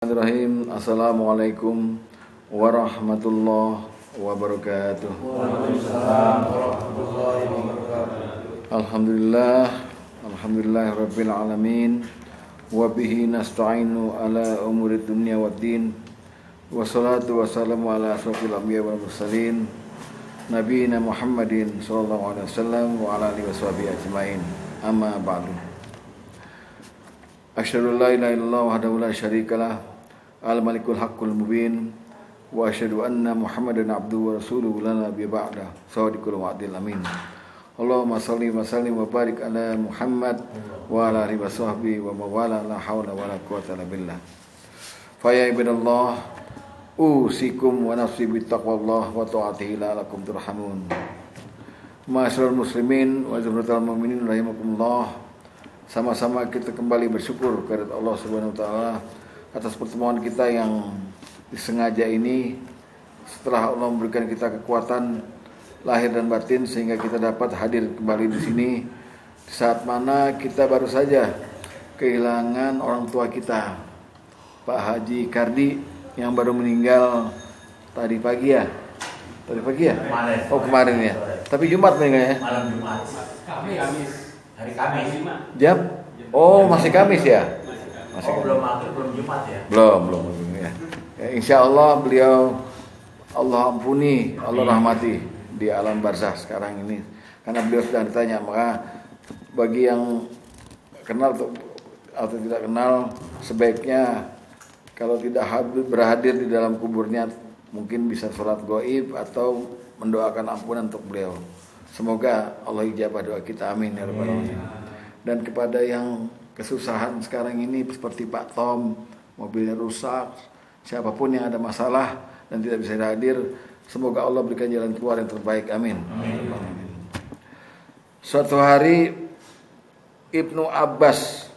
Bismillahirrahmanirrahim. Assalamualaikum warahmatullahi wabarakatuh. Waalaikumsalam warahmatullahi wabarakatuh. Alhamdulillah rabbil alamin. Wa bihi nasta'inu ala umuri dunya waddin. Wassalatu wassalamu ala asyrofil anbiya wal mursalin nabiyina Muhammadin sallallahu alaihi wasallam wa ala alihi washabihi ajmain. Amma ba'du. Asyhadu an la ilaha illallah wahdahu la syarikalah al-malikul haqqul mubin wa asyhadu anna Muhammadan abduhu wa rasuluhu la nabiyya ba'da shadiqul wa'dil amin. Allahumma shalli wa sallim wa barik ala Muhammad wa ala alihi wa sahbihi wa mawala la haula wa la quwwata illa billah. Fa ya ibadallah usikum wa nafsi bittaqwallah wa ta'atihi la'allakum turhamun. Ma'asyiral muslimin wa jumlatul mu'minin rahimakumullah. Sama-sama kita kembali bersyukur kepada Allah Subhanahu wa taala atas pertemuan kita yang disengaja ini, setelah Allah memberikan kita kekuatan lahir dan batin sehingga kita dapat hadir kembali di sini di saat mana kita baru saja kehilangan orang tua kita, Pak Haji Kardi, yang baru meninggal tadi pagi ya. Tadi pagi ya? Kemarin ya. Tapi Jumat meninggalnya. Malam Jumat. Kamis. Hari Kamis. Jam? Masih Kamis ya? Masih belum maghrib, belum Jumat ya? Belum ya. Insya Allah beliau Allah ampuni, Allah rahmati di alam barzah sekarang ini. Karena beliau sudah ditanya, maka bagi yang kenal atau tidak kenal, sebaiknya kalau tidak berhadir di dalam kuburnya, mungkin bisa sholat gaib atau mendoakan ampunan untuk beliau. Semoga Allah ijabah doa kita, amin ya rabbal alamin. Dan kepada yang kesusahan sekarang ini seperti Pak Tom, mobilnya rusak, siapapun yang ada masalah dan tidak bisa hadir, semoga Allah berikan jalan keluar yang terbaik, amin. Amin. Suatu hari Ibnu Abbas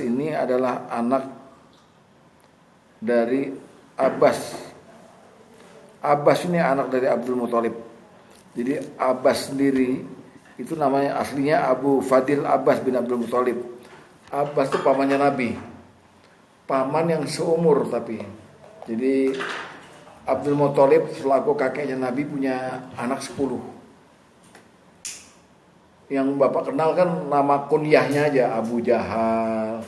ini adalah anak dari Abbas. Abbas ini anak dari Abdul Muthalib. Jadi Abbas sendiri itu namanya aslinya Abu Fadil Abbas bin Abdul Muthalib. Abbas itu pamannya Nabi, paman yang seumur tapi. Jadi Abdul Muthalib selaku kakeknya Nabi punya anak 10. Yang Bapak kenal kan nama kunyahnya aja, Abu Jahal,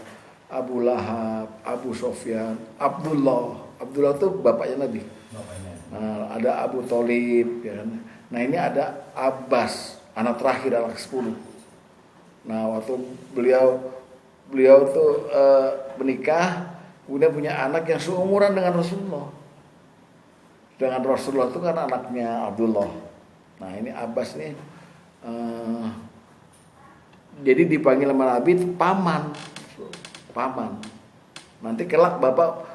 Abu Lahab, Abu Sofyan, Abdullah. Abdullah itu bapaknya Nabi. Nah, ada Abu Thalib ya kan. Nah ini ada Abbas, anak terakhir, anak 10. Nah waktu beliau tuh menikah, kemudian punya anak yang seumuran dengan Rasulullah. Dengan Rasulullah itu kan anaknya Abdullah. Nah ini Abbas nih, jadi dipanggil sama Nabi itu paman. Nanti kelak Bapak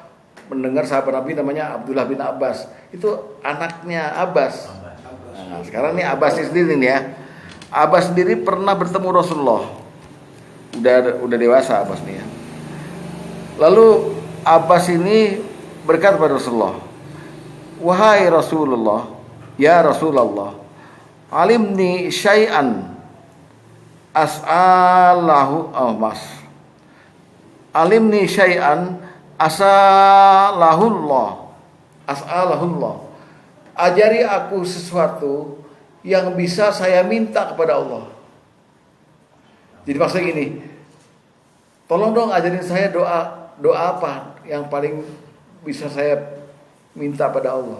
mendengar sahabat Nabi namanya Abdullah bin Abbas, itu anaknya Abbas. Nah, sekarang nih Abbas sendiri nih ya. Abbas sendiri pernah bertemu Rasulullah. Udah dewasa Abbas nih ya. Lalu Abbas ini berkata kepada Rasulullah, "Wahai Rasulullah, ya Rasulullah, alimni syai'an as'alahu alimni syai'an as'alahullah. Ajari aku sesuatu yang bisa saya minta kepada Allah." Jadi maksudnya gini, tolong dong ajarin saya doa apa yang paling bisa saya minta pada Allah,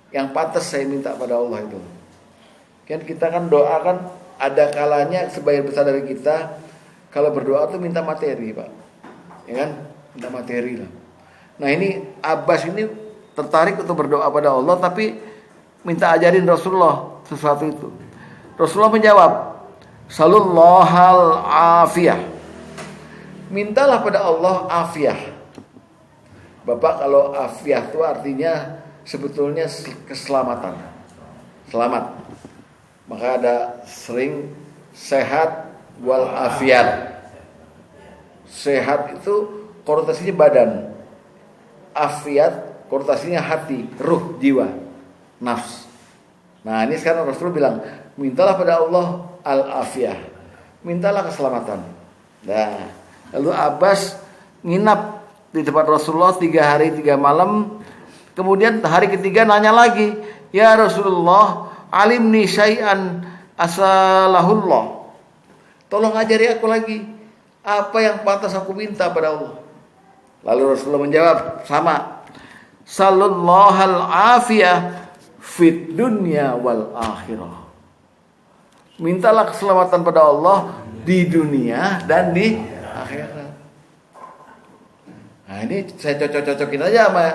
yang pantas saya minta pada Allah itu. Kan kita kan doa kan ada kalanya sebagian besar dari kita kalau berdoa tuh minta materi, Pak. Ya kan? Minta materi lah. Nah ini Abbas ini tertarik untuk berdoa pada Allah, tapi minta ajarin Rasulullah sesuatu itu. Rasulullah menjawab, "Salullahal afiyah." Mintalah pada Allah afiyah. Bapak, kalau afiyah itu artinya sebetulnya keselamatan. Selamat. Maka ada sering sehat wal afiyat. Sehat itu konotasinya badan. Afiyat konotasinya hati, ruh, jiwa, nafs. Nah ini sekarang Rasulullah bilang, mintalah pada Allah al-afiyah, mintalah keselamatan. Nah lalu Abbas nginap di tempat Rasulullah 3 hari 3 malam. Kemudian hari ketiga nanya lagi, ya Rasulullah, alimni syai'an asalahullah. Tolong ajari aku lagi apa yang pantas aku minta pada Allah. Lalu Rasulullah menjawab sama, sallallahu afiyah fit dunya wal akhirah. Mintalah keselamatan pada Allah di dunia dan di akhirat. Nah ini saya cocok-cocokin aja sama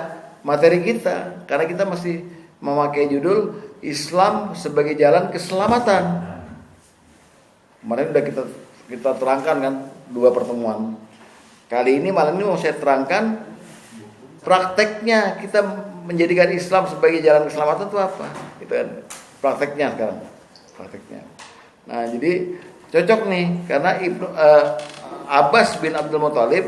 materi kita, karena kita masih memakai judul Islam sebagai jalan keselamatan. Kemarin udah kita terangkan kan 2 pertemuan. Kali ini malam ini mau saya terangkan prakteknya kita menjadikan Islam sebagai jalan keselamatan itu apa? Itu kan prakteknya sekarang. Prakteknya. Nah, jadi cocok nih karena Abbas bin Abdul Muthalib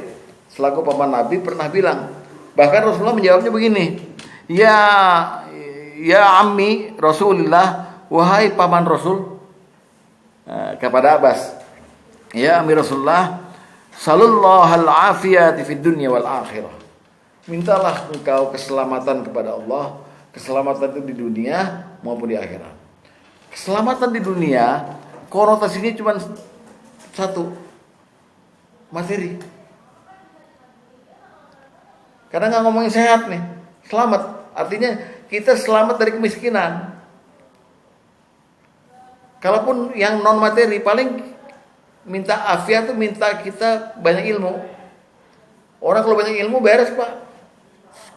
selaku paman Nabi pernah bilang, bahkan Rasulullah menjawabnya begini, ya ammi Rasulullah, wahai paman Rasul, kepada Abbas, ya ammi Rasulullah, sallallahu al-afiyati fid dunya wal akhirah. Mintalah engkau keselamatan kepada Allah, keselamatan itu di dunia maupun di akhirat. Keselamatan di dunia konotasinya cuma satu, materi. Karena nggak ngomongin sehat nih, selamat. Artinya kita selamat dari kemiskinan. Kalaupun yang non materi, paling minta afiat tuh minta kita banyak ilmu. Orang kalau banyak ilmu beres pak,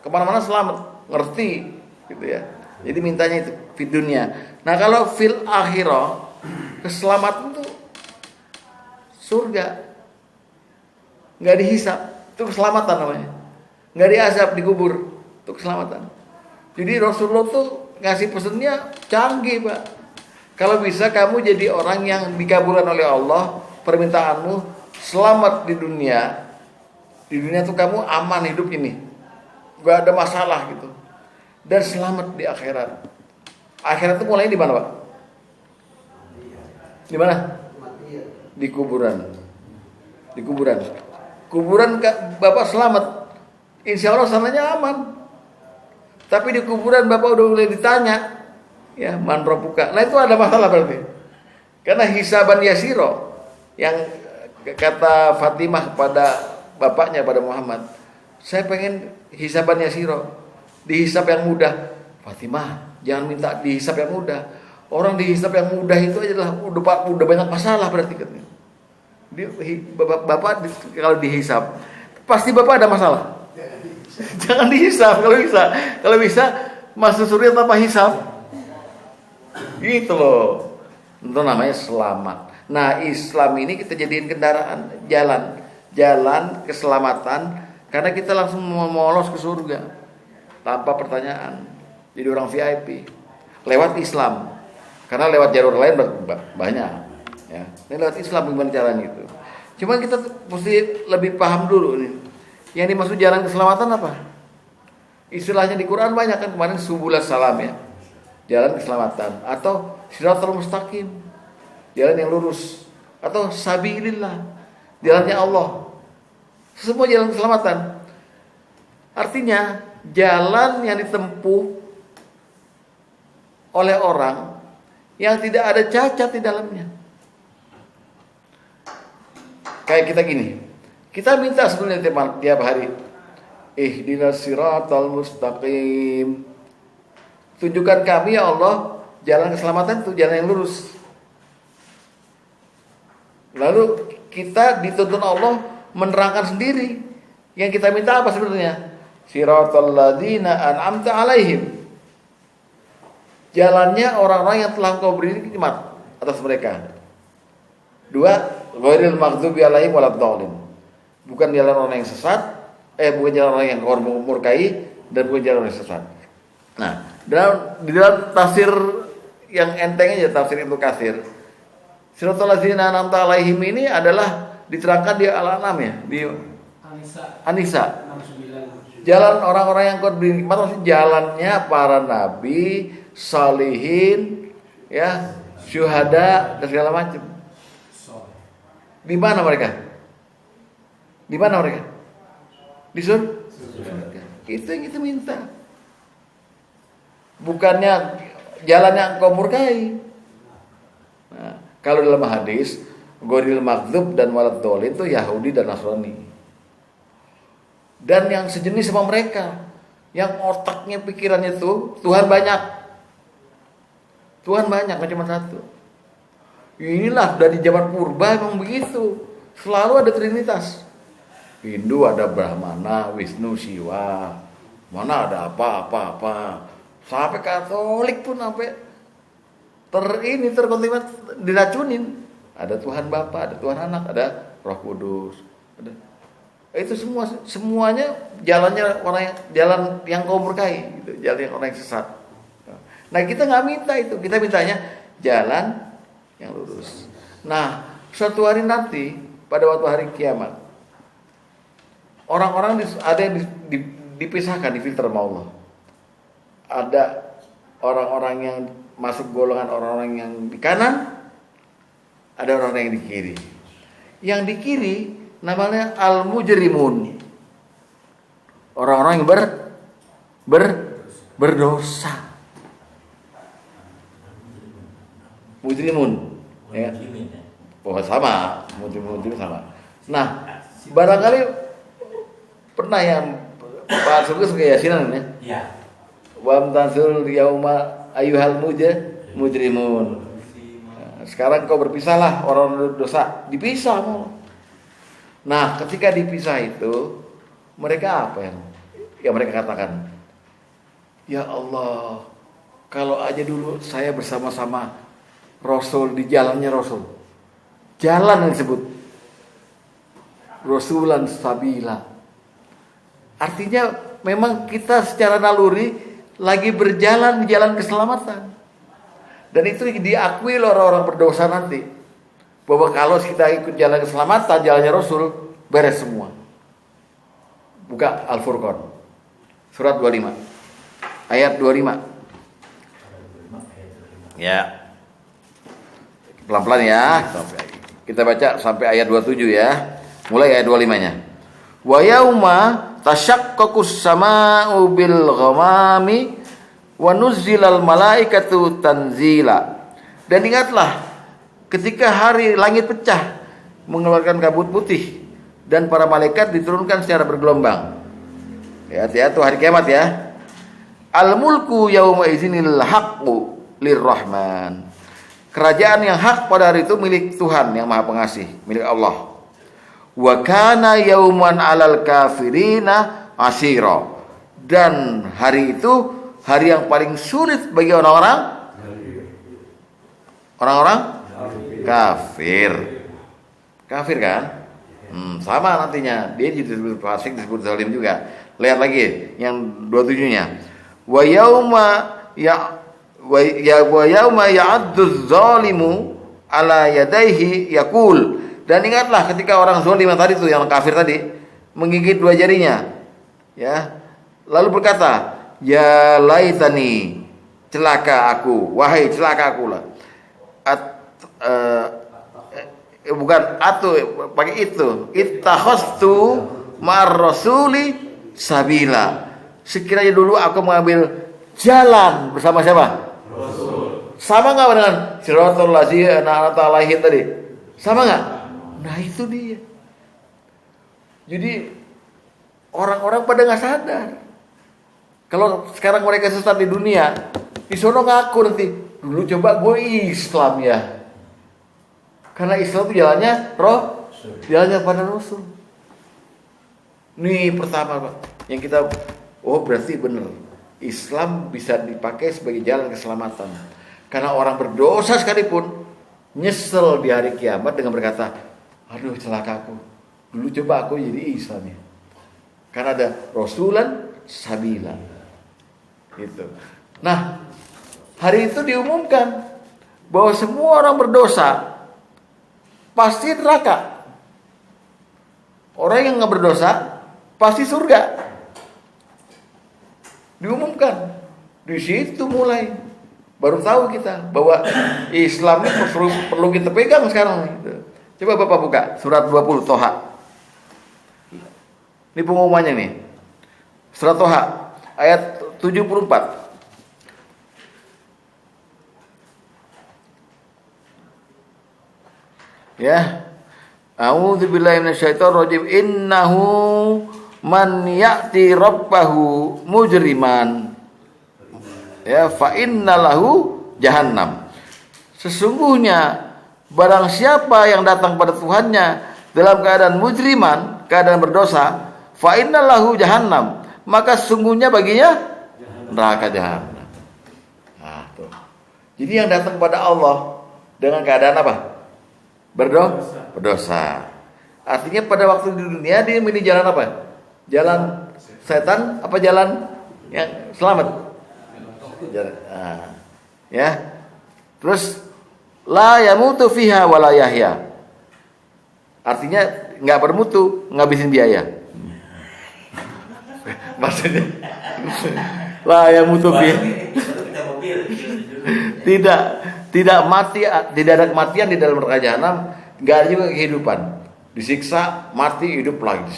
kemana-mana selamat, ngerti, gitu ya. Jadi mintanya itu di dunia. Nah kalau fil akhirah, keselamatan itu surga, nggak dihisap, itu keselamatan namanya. Nggak diazab, dikubur, itu keselamatan. Jadi Rasulullah tuh ngasih pesennya canggih pak. Kalau bisa kamu jadi orang yang dikabulkan oleh Allah permintaanmu, selamat di dunia tuh kamu aman hidup ini, nggak ada masalah gitu, dan selamat di akhirat. Akhirat itu mulainya di mana pak? Di mana? Di kuburan. Di kuburan. Kuburan bapak selamat, insya Allah sananya aman. Tapi di kuburan bapak udah mulai ditanya, ya man rabbuka. Nah itu ada masalah berarti. Karena hisaban yasiro, yang kata Fatimah kepada bapaknya, pada Muhammad, saya pengen hisaban yasiro, dihisab yang mudah. Fatimah, jangan minta dihisab yang mudah. Orang dihisab yang mudah itu adalah udah banyak masalah berarti katanya. Bapak kalau dihisab, pasti bapak ada masalah. Jangan dihisab kalau bisa masuk surga tanpa hisab. Gitu loh. Itu namanya selamat. Nah, Islam ini kita jadiin kendaraan, jalan keselamatan, karena kita langsung memolos ke surga tanpa pertanyaan. Jadi orang VIP lewat Islam. Karena lewat jalur lain banyak, ya. Ini lewat Islam gimana caranya itu. Cuma kita mesti lebih paham dulu nih. Yang dimaksud jalan keselamatan apa? Istilahnya di Quran banyak kan, kemarin subulas salam ya. Jalan keselamatan atau siratal mustaqim, jalan yang lurus, atau sabilillah, jalannya Allah. Semua jalan keselamatan. Artinya jalan yang ditempuh oleh orang yang tidak ada cacat di dalamnya. Kayak kita gini, kita minta sebenarnya tiap hari, ihdinas siratal mustaqim, tunjukkan kami ya Allah jalan keselamatan itu jalan yang lurus. Lalu kita dituntun Allah menerangkan sendiri. Yang kita minta apa sebenarnya? Siratal ladzina an'amta alaihim, jalannya orang-orang yang telah Engkau beri nikmat atas mereka. 2, ghairil maghdubi alaihim waladdallin, bukan jalan orang yang sesat, bukan jalan orang yang Engkau murkai, dan bukan jalan orang yang sesat. Nah, di dalam tafsir yang enteng aja, tafsir Ibnu Katsir, siratal ladzina an'amta alaihim ini adalah diterangkan di Al-An'am ya, di An-Nisa. Jalan orang-orang yang Engkau beri nikmat, maksudnya jalannya para nabi, salihin, ya, syuhada dan segala macam. Di mana mereka? Di mana mereka? di surga. Itu yang kita minta. Bukannya jalan yang engkau murkai. Nah, kalau dalam hadis, Ghairil Maghdub dan Waladdallin itu Yahudi dan Nasrani. Dan yang sejenis sama mereka, yang otaknya pikirannya itu Tuhan banyak. Tuhan banyak, nggak cuma satu. Inilah dari zaman purba memang begitu. Selalu ada trinitas. Hindu ada Brahmana, Wisnu, Siwa. Mana ada apa. Sampai Katolik pun sampai terkontaminat, diracunin. Ada Tuhan Bapa, ada Tuhan Anak, ada Roh Kudus. Itu semuanya jalannya jalan yang kau murkai, gitu. Jalan yang orang yang sesat. Nah, kita nggak minta itu, kita mintanya jalan yang lurus. Nah, suatu hari nanti pada waktu hari kiamat, orang-orang ada yang dipisahkan, difilter sama Allah. Ada orang-orang yang masuk golongan orang-orang yang di kanan, ada orang-orang yang di kiri. Yang di kiri namanya al-mujrimun. Orang-orang yang berdosa. Mujrimun. Ya. Oh, sama, mujrimun sama. Nah, barangkali pernah yang Pak Suku suka yasinan ya? Iya. Wa amtansul yauma ayyuhal mujrimun. Nah, sekarang kau berpisahlah orang dosa, dipisah mau. Nah, ketika dipisah itu mereka apa yang mereka katakan? Ya Allah, kalau aja dulu saya bersama-sama Rasul di jalannya Rasul. Jalan yang disebut Rasulan Sabila. Artinya memang kita secara naluri lagi berjalan di jalan keselamatan. Dan itu diakui oleh orang-orang berdosa nanti. Bahwa kalau kita ikut jalan keselamatan, jalannya Rasul, beres semua. Buka Al-Furqan. Surat 25. Ayat 25. Ya. Pelan-pelan ya. Kita baca sampai ayat 27 ya. Mulai ayat 25-nya. Wa yauma tashaqqaqus samaa'u bil ghamami wa nuzzilal malaikatu tanzila. Dan ingatlah ketika hari langit pecah mengeluarkan kabut putih dan para malaikat diturunkan secara bergelombang. Ya, itu hari kiamat ya. Al mulku yauma idzinil haqqu lirrahman. Kerajaan yang hak pada hari itu milik Tuhan yang Maha Pengasih, milik Allah. Wa kana yauman 'alal kafirina asira. Dan hari itu hari yang paling sulit bagi orang-orang kafir. Kafir kan? Sama nantinya. Dia disebut fasik, disebut zalim juga. Lihat lagi yang 27-nya. Wa yauma ya'addu zalimu ala yadayhi yaqul. Dan ingatlah ketika orang zalim yang tadi itu, yang kafir tadi, menggigit dua jarinya. Ya. Lalu berkata, "Ya laitani, celaka aku, wahai celaka aku lah." Bukan pakai itu. Ittakhastu ma'ar rasuli sabila. Sekiranya dulu aku mengambil jalan bersama siapa? Rasul. Sama enggak dengan siratal ladzina an'amta 'alaihim tadi? Sama enggak? Nah, itu dia. Jadi orang-orang pada enggak sadar. Kalau sekarang mereka sesat di dunia, di sono ngaku nanti, dulu coba gue Islam ya. Karena Islam itu jalannya jalannya pada Rasul. Nih pertama Pak, yang kita berarti benar. Islam bisa dipakai sebagai jalan keselamatan. Karena orang berdosa sekalipun nyesel di hari kiamat dengan berkata, aduh celaka aku, dulu coba aku jadi Islam ya. Karena ada Rasulan Sabila gitu. Nah, hari itu diumumkan bahwa semua orang berdosa pasti neraka. Orang yang nggak berdosa pasti surga. Diumumkan. Di situ mulai baru tahu kita bahwa Islam ini perlu kita pegang sekarang. Coba Bapak buka surat 20 Toha. Ini pengumumannya nih. Surat Toha ayat 74. Ya. A'udzubillahi minasyaitonir rajim. Innahu man ya'ti rabbahu mujriman. Ya, fa innalahu jahannam. Sesungguhnya barang siapa yang datang pada Tuhannya dalam keadaan mujriman, keadaan berdosa, fa innalahu jahannam, maka sesungguhnya baginya neraka jahanam. Nah, tuh. Jadi yang datang kepada Allah dengan keadaan apa? Berdosa. Artinya pada waktu di dunia dia memilih jalan apa? Jalan setan apa jalan yang selamat? Jalan, ya. Terus la yamutu fiha wa la yahya. Artinya enggak bermutu, ngabisin biaya. Maksudnya la yamutu fiha. Tidak mati, tidak ada kematian di dalam neraka jahanam, enggak ada juga kehidupan. Disiksa, mati, hidup lagi.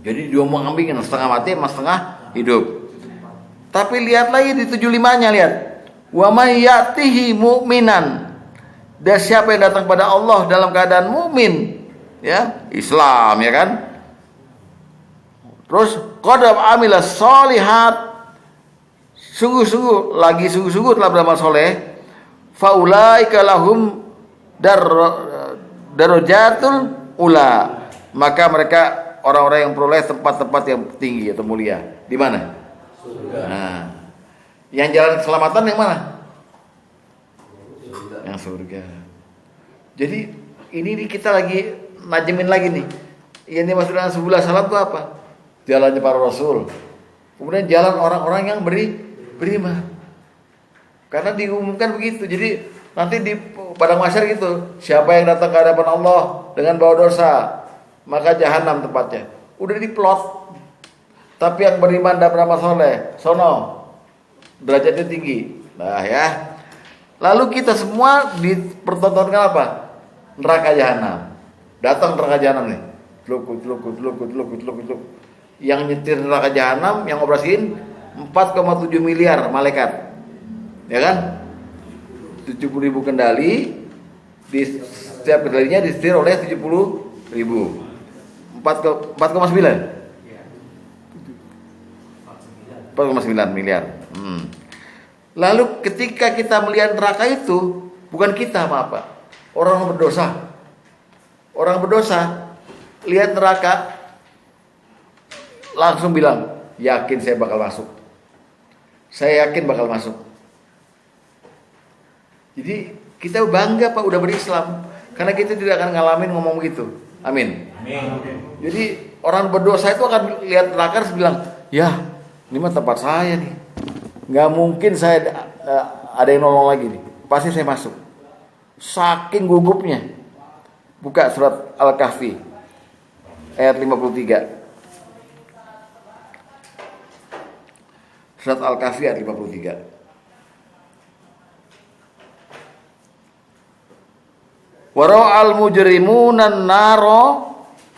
Jadi diomong ambing setengah mati, setengah hidup. Tapi lihat lagi di 75-nya, lihat. Wa may ya'tihi mu'minan. Dan siapa yang datang pada Allah dalam keadaan mukmin, ya, Islam, ya kan? Terus qad amila sholihat. Sungguh-sungguh telah beramal soleh. Faulaika lahum darajatul ula. Maka mereka orang-orang yang peroleh tempat-tempat yang tinggi atau mulia. Di mana? Nah, yang jalan keselamatan yang mana? Yang surga. Jadi ini kita lagi najemin lagi nih. Yang dimaksud dengan sebuah salam itu apa? Jalannya para rasul. Kemudian jalan orang-orang yang beriman. Karena diumumkan begitu. Jadi nanti di padang mahsyar gitu, siapa yang datang ke hadapan Allah dengan bawa dosa, maka jahanam tempatnya. Udah diplot. Tapi yang beriman dan beramal soleh, sono derajatnya tinggi. Nah, ya. Lalu kita semua dipertontonkan apa? Neraka jahanam. Datang neraka jahanam nih. Telukut. Yang nyetir neraka jahanam, yang operasiin 4,7 miliar malaikat. Ya kan? 70.000 kendali, di setiap kendalinya disetir oleh 70.000. 4,9 miliar. Lalu ketika kita melihat neraka itu, bukan kita apa? Orang berdosa. Orang berdosa lihat neraka langsung bilang, yakin saya bakal masuk. Saya yakin bakal masuk. Jadi kita bangga Pak udah berislam, karena kita tidak akan ngalamin ngomong begitu. Amin. Jadi orang berdosa itu akan lihat neraka terus bilang, ya ini mah tempat saya nih. Nggak mungkin saya ada yang nolong lagi nih. Pasti saya masuk. Saking gugupnya. Buka surat Al-Kahfi ayat 53. Surat Al-Kahfi ayat 53. Wara'al mujrimuna an-nara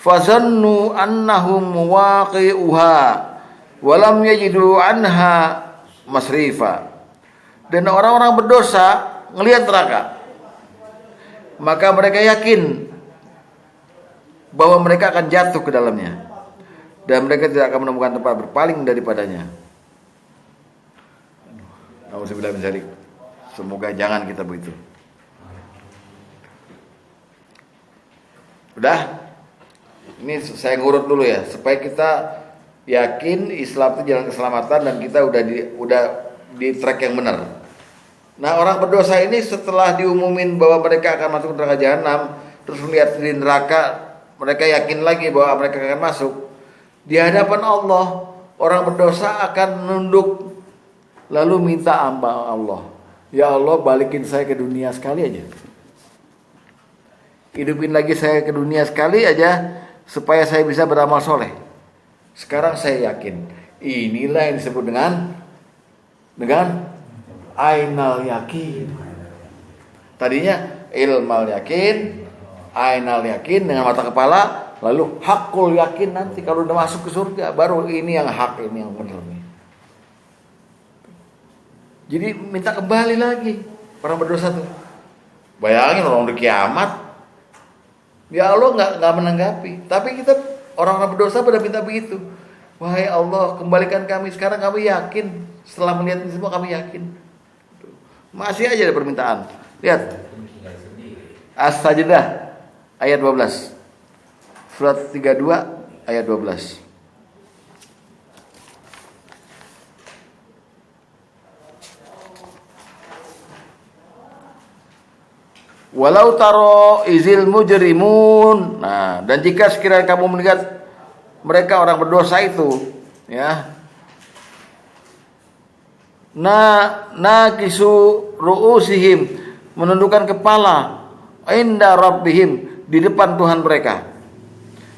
fazannu annahum waqi'uha walam yajidu anha masrifa. Dan orang-orang berdosa ngelihat neraka, maka mereka yakin bahwa mereka akan jatuh ke dalamnya dan mereka tidak akan menemukan tempat berpaling daripadanya. Nauzubillah min dzalik. Semoga jangan kita begitu. Udah? Ini saya ngurut dulu ya, supaya kita yakin Islam itu jalan keselamatan dan kita udah di track yang benar. Nah, orang berdosa ini setelah diumumin bahwa mereka akan masuk neraka jahanam, terus melihat di neraka, mereka yakin lagi bahwa mereka akan masuk. Di hadapan Allah, orang berdosa akan nunduk lalu minta ampun Allah. Ya Allah, balikin saya ke dunia sekali aja. Hidupin lagi saya ke dunia sekali aja supaya saya bisa beramal soleh. Sekarang saya yakin inilah yang disebut dengan ainal yakin. Tadinya ilmal yakin, ainal yakin dengan mata kepala, Lalu hakul yakin nanti kalau udah masuk ke surga baru ini yang hak, ini yang benar nih. Jadi minta kembali lagi orang berdosa tuh. Bayangin orang udah kiamat, ya Allah nggak menanggapi. Tapi kita orang berdosa pada minta begitu. Wahai Allah, kembalikan kami. Sekarang kami yakin. Setelah melihat ini semua kami yakin. Masih aja ada permintaan. Lihat. As-Sajdah ayat 12. Surat 32 ayat 12. Walau taro izil mujrimun. Nah, dan jika sekiranya kamu melihat mereka orang berdosa itu, ya. Nakisu ru'usihim, menundukkan kepala inda rabbihim, di depan Tuhan mereka.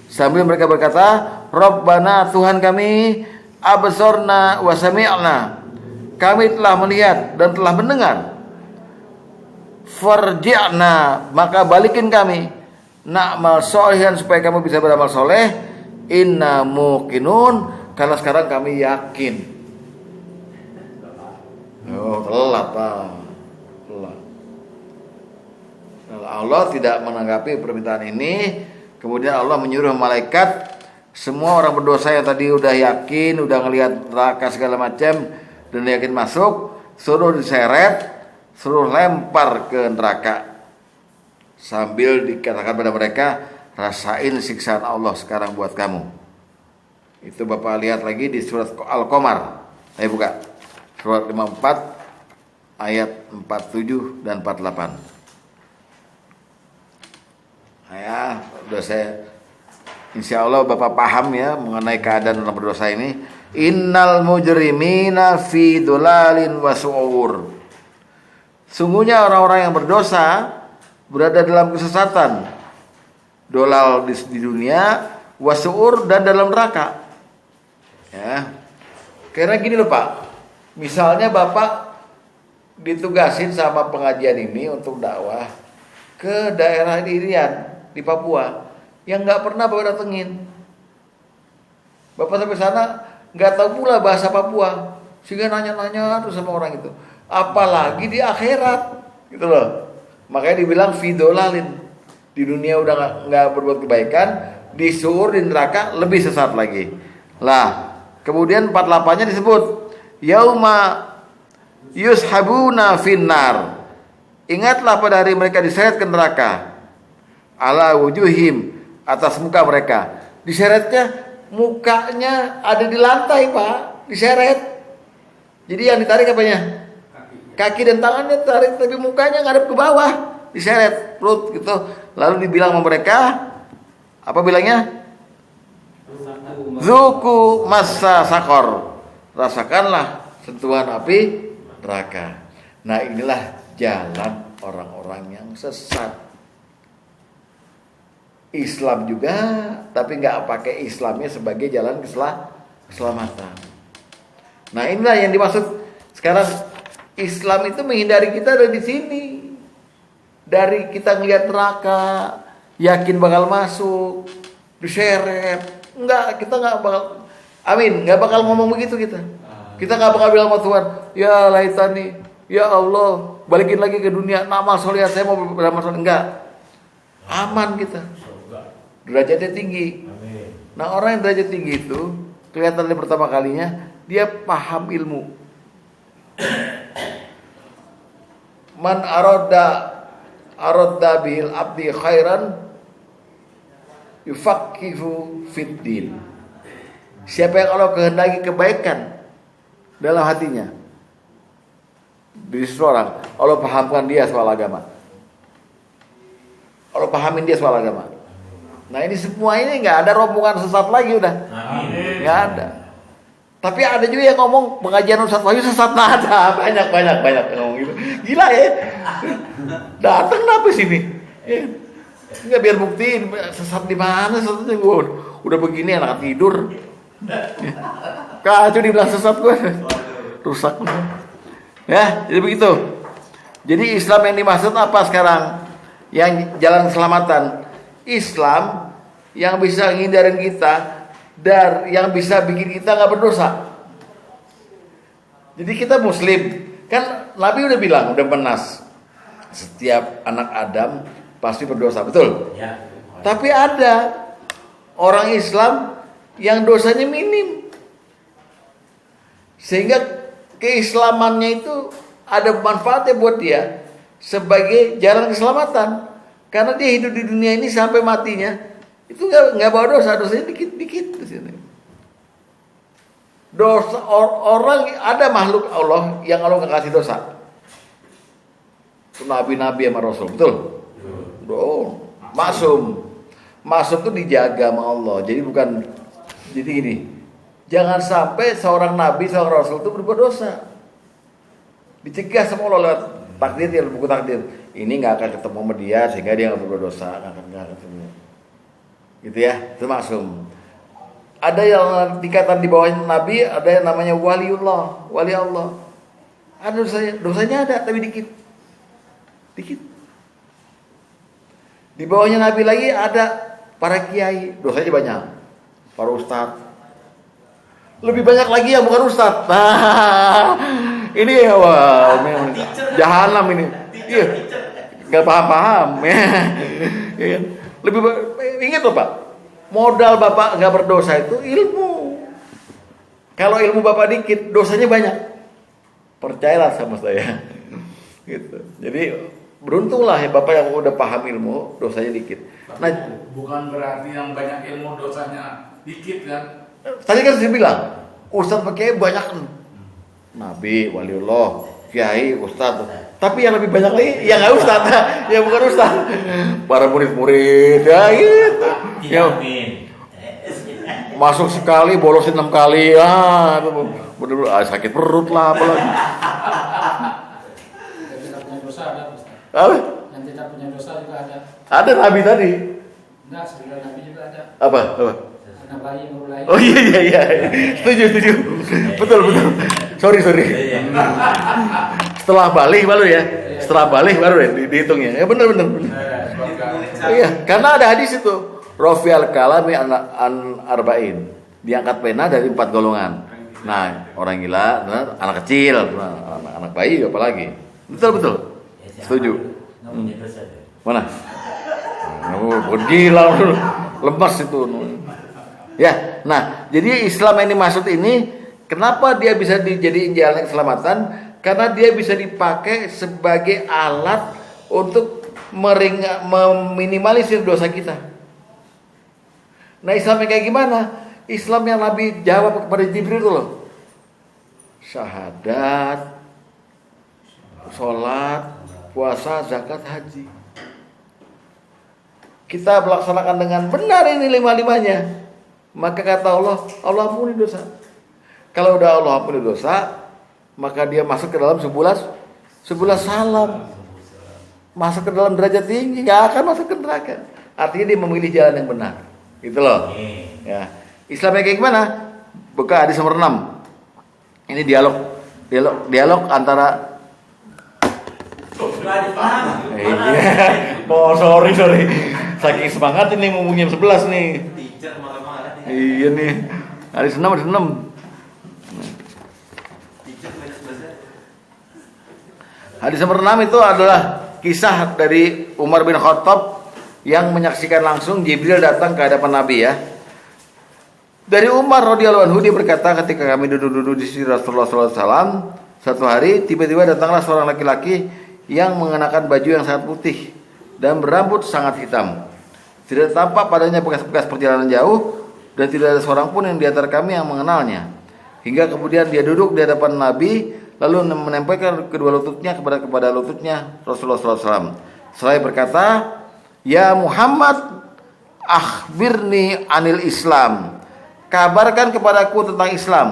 Sambil mereka berkata, Rabbana, Tuhan kami, absorna wa sami'na, kami telah melihat dan telah mendengar. Farji'na, maka balikin kami, na'mal sholihan, supaya kamu bisa beramal soleh. Inna muqinun, karena sekarang kami yakin. Oh, telat Pak. Telat. Allah tidak menanggapi permintaan ini. Kemudian Allah menyuruh malaikat, semua orang berdosa yang tadi udah yakin, udah ngelihat neraka segala macam dan yakin masuk, suruh diseret, suruh lempar ke neraka. Sambil dikatakan pada mereka, rasain siksaan Allah sekarang buat kamu. Itu Bapak lihat lagi di surat Al-Qamar. Saya buka. Surat 54 ayat 47 dan 48. Ya, udah saya insya Allah Bapak paham ya mengenai keadaan orang berdosa ini. Innal mujrimina fi dhulalin wa su'ur. Sungguhnya orang-orang yang berdosa berada dalam kesesatan. Dolal di dunia, wasu'ur, dan dalam neraka. Ya. Karena gini loh Pak. Misalnya Bapak ditugasin sama pengajian ini untuk dakwah ke daerah Irian di Papua yang nggak pernah Bapak datengin. Bapak sampai sana nggak tahu pula bahasa Papua, sehingga nanya-nanya terus sama orang itu. Apalagi di akhirat, gitu loh. Makanya dibilang fidolalin, di dunia udah nggak berbuat kebaikan, di suur, di neraka lebih sesat lagi. Lah, kemudian 48-nya disebut yauma yushabuna finnar. Ingatlah pada hari mereka diseret ke neraka. Ala wujuhim, atas muka mereka. Diseretnya mukanya ada di lantai Pak, diseret. Jadi yang ditarik apanya? Kaki dan tangannya tarik, tapi mukanya ngadep ke bawah, diseret perut gitu. Lalu dibilang sama mereka, apa bilangnya? Zuku massa sakor, rasakanlah sentuhan api neraka. Nah inilah jalan orang-orang yang sesat. Islam juga, tapi nggak pakai Islamnya sebagai jalan keselamatan. Nah inilah yang dimaksud sekarang. Islam itu menghindari kita dari sini. Dari kita ngelihat neraka, yakin bakal masuk, diseret. Enggak, kita enggak bakal, amin, enggak bakal ngomong begitu kita. Kita enggak bakal bilang sama Tuhan, ya laitani, ya Allah, balikin lagi ke dunia, amal soleh, saya mau beramal soleh. Enggak. Aman kita. Derajatnya tinggi. Nah, orang yang derajat tinggi itu kelihatan dari pertama kalinya dia paham ilmu. Man aradda bil abdi khairan yufaqihu fid din. Siapa yang Allah kehendaki kebaikan dalam hatinya, diri seseorang, Allah pahamkan dia soal agama. Allah pahamin dia soal agama. Nah ini semua ini nggak ada rombongan sesat lagi udah, nggak ada. Tapi ada juga yang ngomong pengajian Ustaz Wahyu sesat, ada banyak yang ngomong gitu. Gila ya. Datang kenapa sini? Ya. Enggak biar buktiin sesat di mana sesatnya gue. Udah begini anak tidur. Ya. Kacau dibilang sesat gue. Rusak. Ya, jadi begitu. Jadi Islam yang dimaksud apa sekarang? Yang jalan keselamatan. Islam yang bisa ngindarin kita dan yang bisa bikin kita nggak berdosa. Jadi kita Muslim, kan Nabi udah bilang, udah menas, setiap anak Adam pasti berdosa, betul? Ya. Tapi ada orang Islam yang dosanya minim, sehingga keislamannya itu ada manfaatnya buat dia sebagai jalan keselamatan. Karena dia hidup di dunia ini sampai matinya itu nggak bawa dosa, dosanya dikit-dikit di sini. Dosa orang, ada makhluk Allah yang Allah nggak kasih dosa. Itu nabi-nabi sama rasul, betul? Oh, maksum itu dijaga sama Allah. Jadi gini, jangan sampai seorang nabi, seorang rasul itu berbuat dosa. Dicegah sama Allah lewat takdir, ya buku takdir. Ini nggak akan ketemu sama dia sehingga dia nggak berbuat dosa, nggak ketemu. Gitu ya, itu maksum. Ada yang tingkatan di bawah Nabi, ada yang namanya waliullah, wali Allah. Ada dosanya ada, tapi dikit. Di bawahnya Nabi lagi ada para kiai, dosanya banyak. Para ustadz. Lebih banyak lagi yang bukan ustadz. Nah, ini wah, jahanam ini. Iya, nggak paham. Lebih ingat loh Pak. Modal Bapak nggak berdosa itu ilmu. Kalau ilmu Bapak dikit, dosanya banyak. Percayalah sama saya. Gitu. Jadi beruntunglah ya Bapak yang udah paham ilmu, dosanya dikit. Nah, bukan berarti yang banyak ilmu dosanya dikit kan? Tadi kan saya bilang, ustadz pakai banyak. Nabi, waliullah, kiai, ustadz. Tapi yang lebih banyak lagi yang nggak ustadz, yang bukan ustadz. Para murid-murid, ya gitu. Ya, masuk sekali, bolosin 6 kali, bener-bener sakit perut lah, apalagi. Yang tidak punya dosa ada, Ustaz. Apa? Yang tidak punya dosa juga ada. Ada Nabi tadi. Enggak, sebelum Nabi juga ada. Apa? Anak bayi yang baru lahir. Oh iya. Setuju. Betul. Sorry. Setelah balik baru ya. Setelah balik baru ya dihitungnya. Ya benar. Iya, karena ada hadis itu. Rafi'al kalami an arba'in. Diangkat pena dari 4 golongan. Nah, orang gila, anak kecil, anak bayi apalagi. Betul. Setuju. Mana? Gila, lemas itu. Ya, nah, jadi Islam yang dimaksud ini, kenapa dia bisa dijadiin jalan keselamatan? Karena dia bisa dipakai sebagai alat untuk meminimalisir dosa kita. Nah, Islam yang kayak gimana? Islam yang Nabi jawab kepada Jibril itu loh. Syahadat, sholat, puasa, zakat, haji. Kita melaksanakan dengan benar ini 5-5-nya. Maka kata Allah ampuni dosa. Kalau udah Allah ampuni dosa, maka dia masuk ke dalam 11 salam. Masuk ke dalam derajat tinggi, gak akan masuk ke neraka. Artinya dia memilih jalan yang benar. Gitu loh. Ya. Islamnya kayak gimana? Buka hadis nomor 6. Ini dialog antara Oh sorry. Saking semangat ini mau jam 11 nih. Iya nih. Hadis 6. Hadis nomor 6 itu adalah kisah dari Umar bin Khattab yang menyaksikan langsung Jibril datang ke hadapan Nabi ya. Dari Umar radhiyallahu anhu dia berkata ketika kami duduk-duduk di sisi Rasulullah SAW, satu hari tiba-tiba datanglah seorang laki-laki yang mengenakan baju yang sangat putih dan berambut sangat hitam. Tidak tampak padanya bekas-bekas perjalanan jauh dan tidak ada seorang pun yang di antara kami yang mengenalnya. Hingga kemudian dia duduk di hadapan Nabi lalu menempelkan kedua lututnya kepada lututnya Rasulullah SAW. Seraya berkata, "Ya Muhammad, akhbirni anil Islam." Kabarkan kepadaku tentang Islam.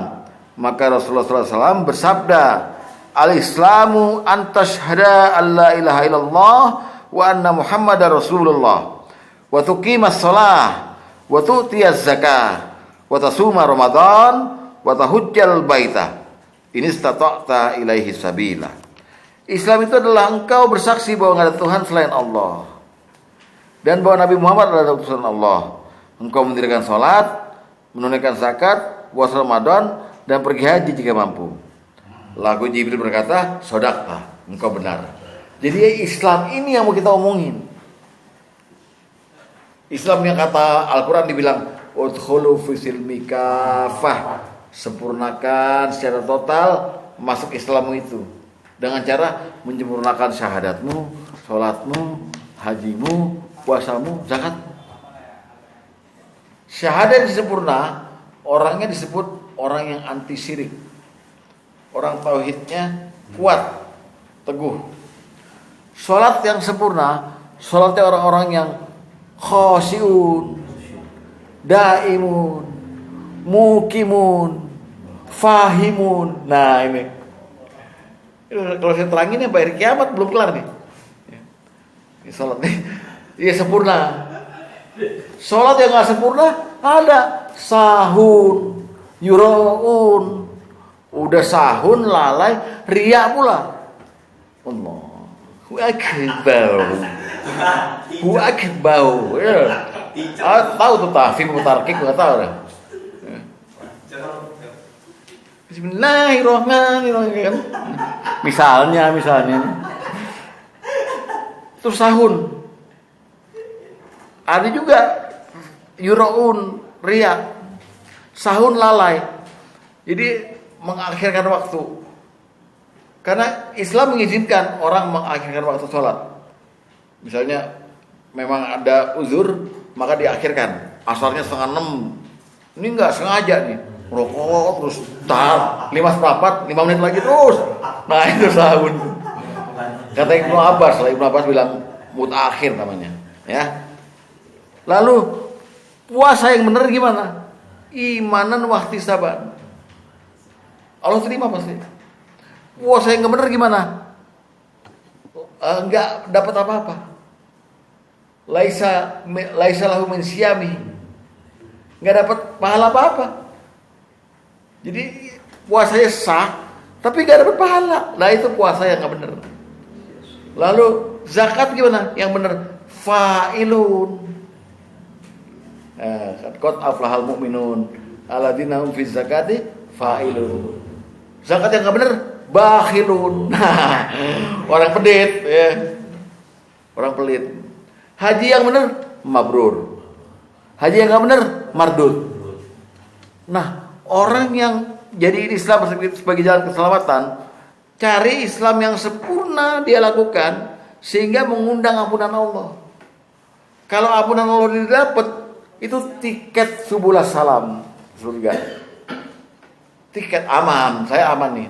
Maka Rasulullah SAW bersabda, "Al-Islamu antashhada an la ilaha illallah wa anna Muhammadar Rasulullah wa tuqimas shalah wa tu'tiyaz zakah wa tasuma Ramadan wa tahujjal baita in istata'ta ilaihi sabila." Islam itu adalah engkau bersaksi bahwa tidak ada Tuhan selain Allah dan bahwa Nabi Muhammad adalah utusan Allah, engkau mendirikan sholat, menunaikan zakat, puasa Ramadan, dan pergi haji jika mampu. Lalu Jibril berkata, sodaqta, engkau benar. Jadi Islam ini yang mau kita omongin. Islam yang kata Al-Quran dibilang, udkhulu fi silmi kafah, sempurnakan secara total masuk Islammu itu. Dengan cara menyempurnakan syahadatmu, sholatmu, hajimu, puasamu, zakat. Syahadat disempurna, orangnya disebut orang yang anti syirik. Orang tauhidnya kuat, teguh. Sholat yang sempurna, sholatnya orang-orang yang khosyiun, daimun, mukimun, fahimun. Nah ini kalau saya terangin ya bayar kiamat belum kelar nih. Ini sholat nih, iya sempurna. Sholat yang nggak sempurna ada sahun, yuraun, udah sahun lalai, riak pula. Allahu akbar. Ya. Tahu tuh tahfidz mutarkik nggak tahu deh. Bismillahirrahmanirrahim. Misalnya itu sahun. Ada juga yuraun, riya, sahun lalai. Jadi mengakhirkan waktu. Karena Islam mengizinkan orang mengakhirkan waktu sholat. Misalnya memang ada uzur, maka diakhirkan. Asalnya 5:30. Ini enggak sengaja nih. Rokok terus tar 5:04, 5 menit lagi terus. Nah itu sahun. Kata Ibnu Abbas bilang mutakhir namanya, ya. Lalu puasa yang benar gimana? Imanan wahtisaban. Allah terima pasti. Puasa yang benar gimana? Enggak dapat apa-apa. Laisa lahu min siyami. Enggak dapat pahala apa-apa. Jadi puasanya sah, tapi enggak dapat pahala. Nah itu puasa yang enggak benar. Lalu zakat gimana? Yang benar fa'ilun. Qad aflahal mu'minun alladzina hum fi zakati fa'ilun. Zakat yang enggak benar bakhilun. Nah, orang pelit ya. Orang pelit. Haji yang benar mabrur. Haji yang enggak benar mardud. Nah, orang yang jadi Islam sebagai jalan keselamatan, cari Islam yang sempurna dia lakukan sehingga mengundang ampunan Allah. Kalau ampunan Allah didapat, itu tiket subulas salam surga. Tiket aman, saya aman nih.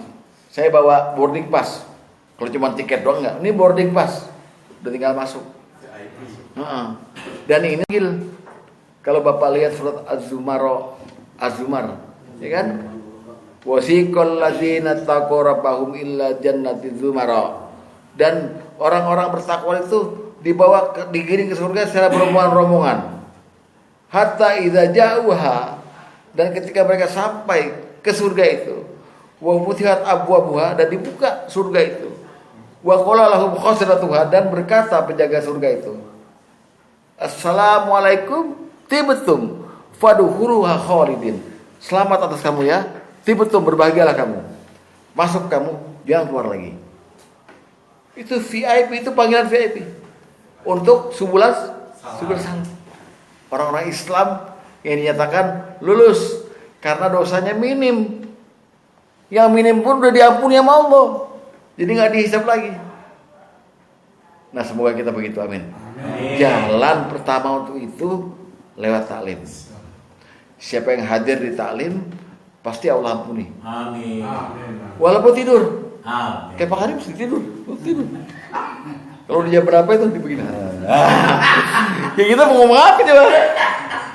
Saya bawa boarding pass. Kalau cuma tiket doang enggak, ini boarding pass. Udah tinggal masuk. Dan ini kalau Bapak lihat surat Az-Zumar, ya kan? Wasiqal ladzina taqaw rabbahum illa jannati dzumara. Dan orang-orang bertakwa itu digiring ke surga secara berombongan-rombongan. Hatta idza ja'uha, dan ketika mereka sampai ke surga itu, wa futihat abwabuha, dan dibuka surga itu. Wa qala lahum khazanatuha, dan berkata penjaga surga itu, assalamualaikum tibtum fadkhuluha khalidin. Selamat atas kamu ya, tibtum, berbahagialah kamu. Masuk kamu, jangan keluar lagi. Itu VIP, itu panggilan VIP untuk subulas salam. Orang-orang Islam yang dinyatakan lulus karena dosanya minim. Yang minim pun udah diampuni sama Allah. Jadi nggak dihisab lagi. Nah semoga kita begitu, amin. Jalan pertama untuk itu lewat taklim. Siapa yang hadir di taklim pasti Allah ampuni. Amin. Walaupun tidur. Amin. Kayak Pak Karim mesti tidur. Kalau di jam berapa itu dibegini. Ya kita mau ngomong apa coba?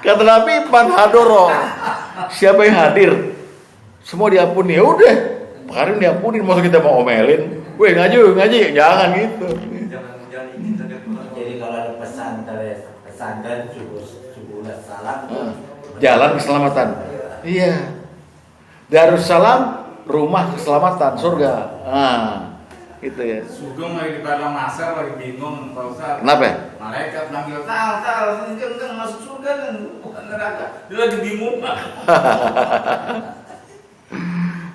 Kata Nabi, man hadoro. Siapa yang hadir, semua diampuni. Ya udah, Pak Karim diampuni, masa kita mau omelin? Weh ngaji, jangan gitu. Jadi kalau ada pesantren subuh salam, jalan keselamatan. Iya. Darussalam, rumah keselamatan, surga. Gitu ya. Sugeng lagi di padang masar lagi bingung Pak Ustaz. Kenapa? Malaikat manggil tal, enggak masuk surga kan, bukan neraka. Dia lagi bingung.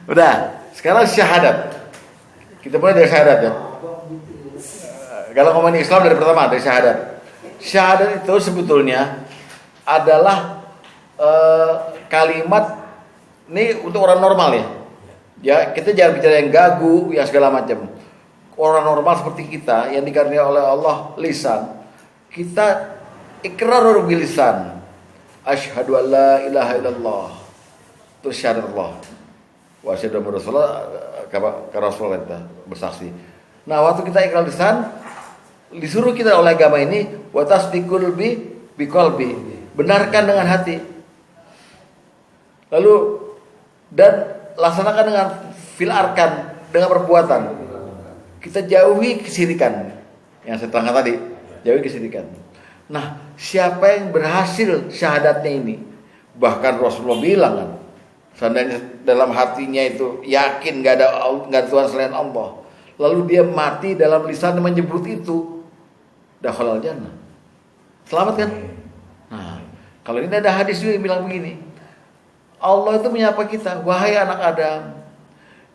Udah, sekarang syahadat. Kita mulai dari syahadat ya. Kalau ngomongin Islam dari pertama dari syahadat. Syahadat itu sebetulnya adalah kalimat ini untuk orang normal ya. Ya, kita jangan bicara yang gagu, yang segala macam. Orang normal seperti kita yang dikaruniai oleh Allah lisan, kita ikrar bil lisan. Asyhadu an la ilaha illallah. Itu syahadat Allah. Wa asyhadu anna Rasulullah Rasulullah bersaksi. Nah, waktu kita ikrar lisan, disuruh kita oleh agama ini wa tasdiqul bi qalbi. Benarkan dengan hati. Lalu dan laksanakan dengan filarkan, dengan perbuatan. Kita jauhi kesyirikan yang saya terangkan tadi, jauhi kesyirikan. Nah, siapa yang berhasil syahadatnya ini? Bahkan Rasulullah bilang kan, seandainya dalam hatinya itu yakin gak ada Tuhan selain Allah, lalu dia mati dalam lisan menyebut itu, dakhalal jannah. Selamat kan? Nah, kalau ini ada hadis juga yang bilang begini, Allah itu menyapa kita, wahai anak Adam,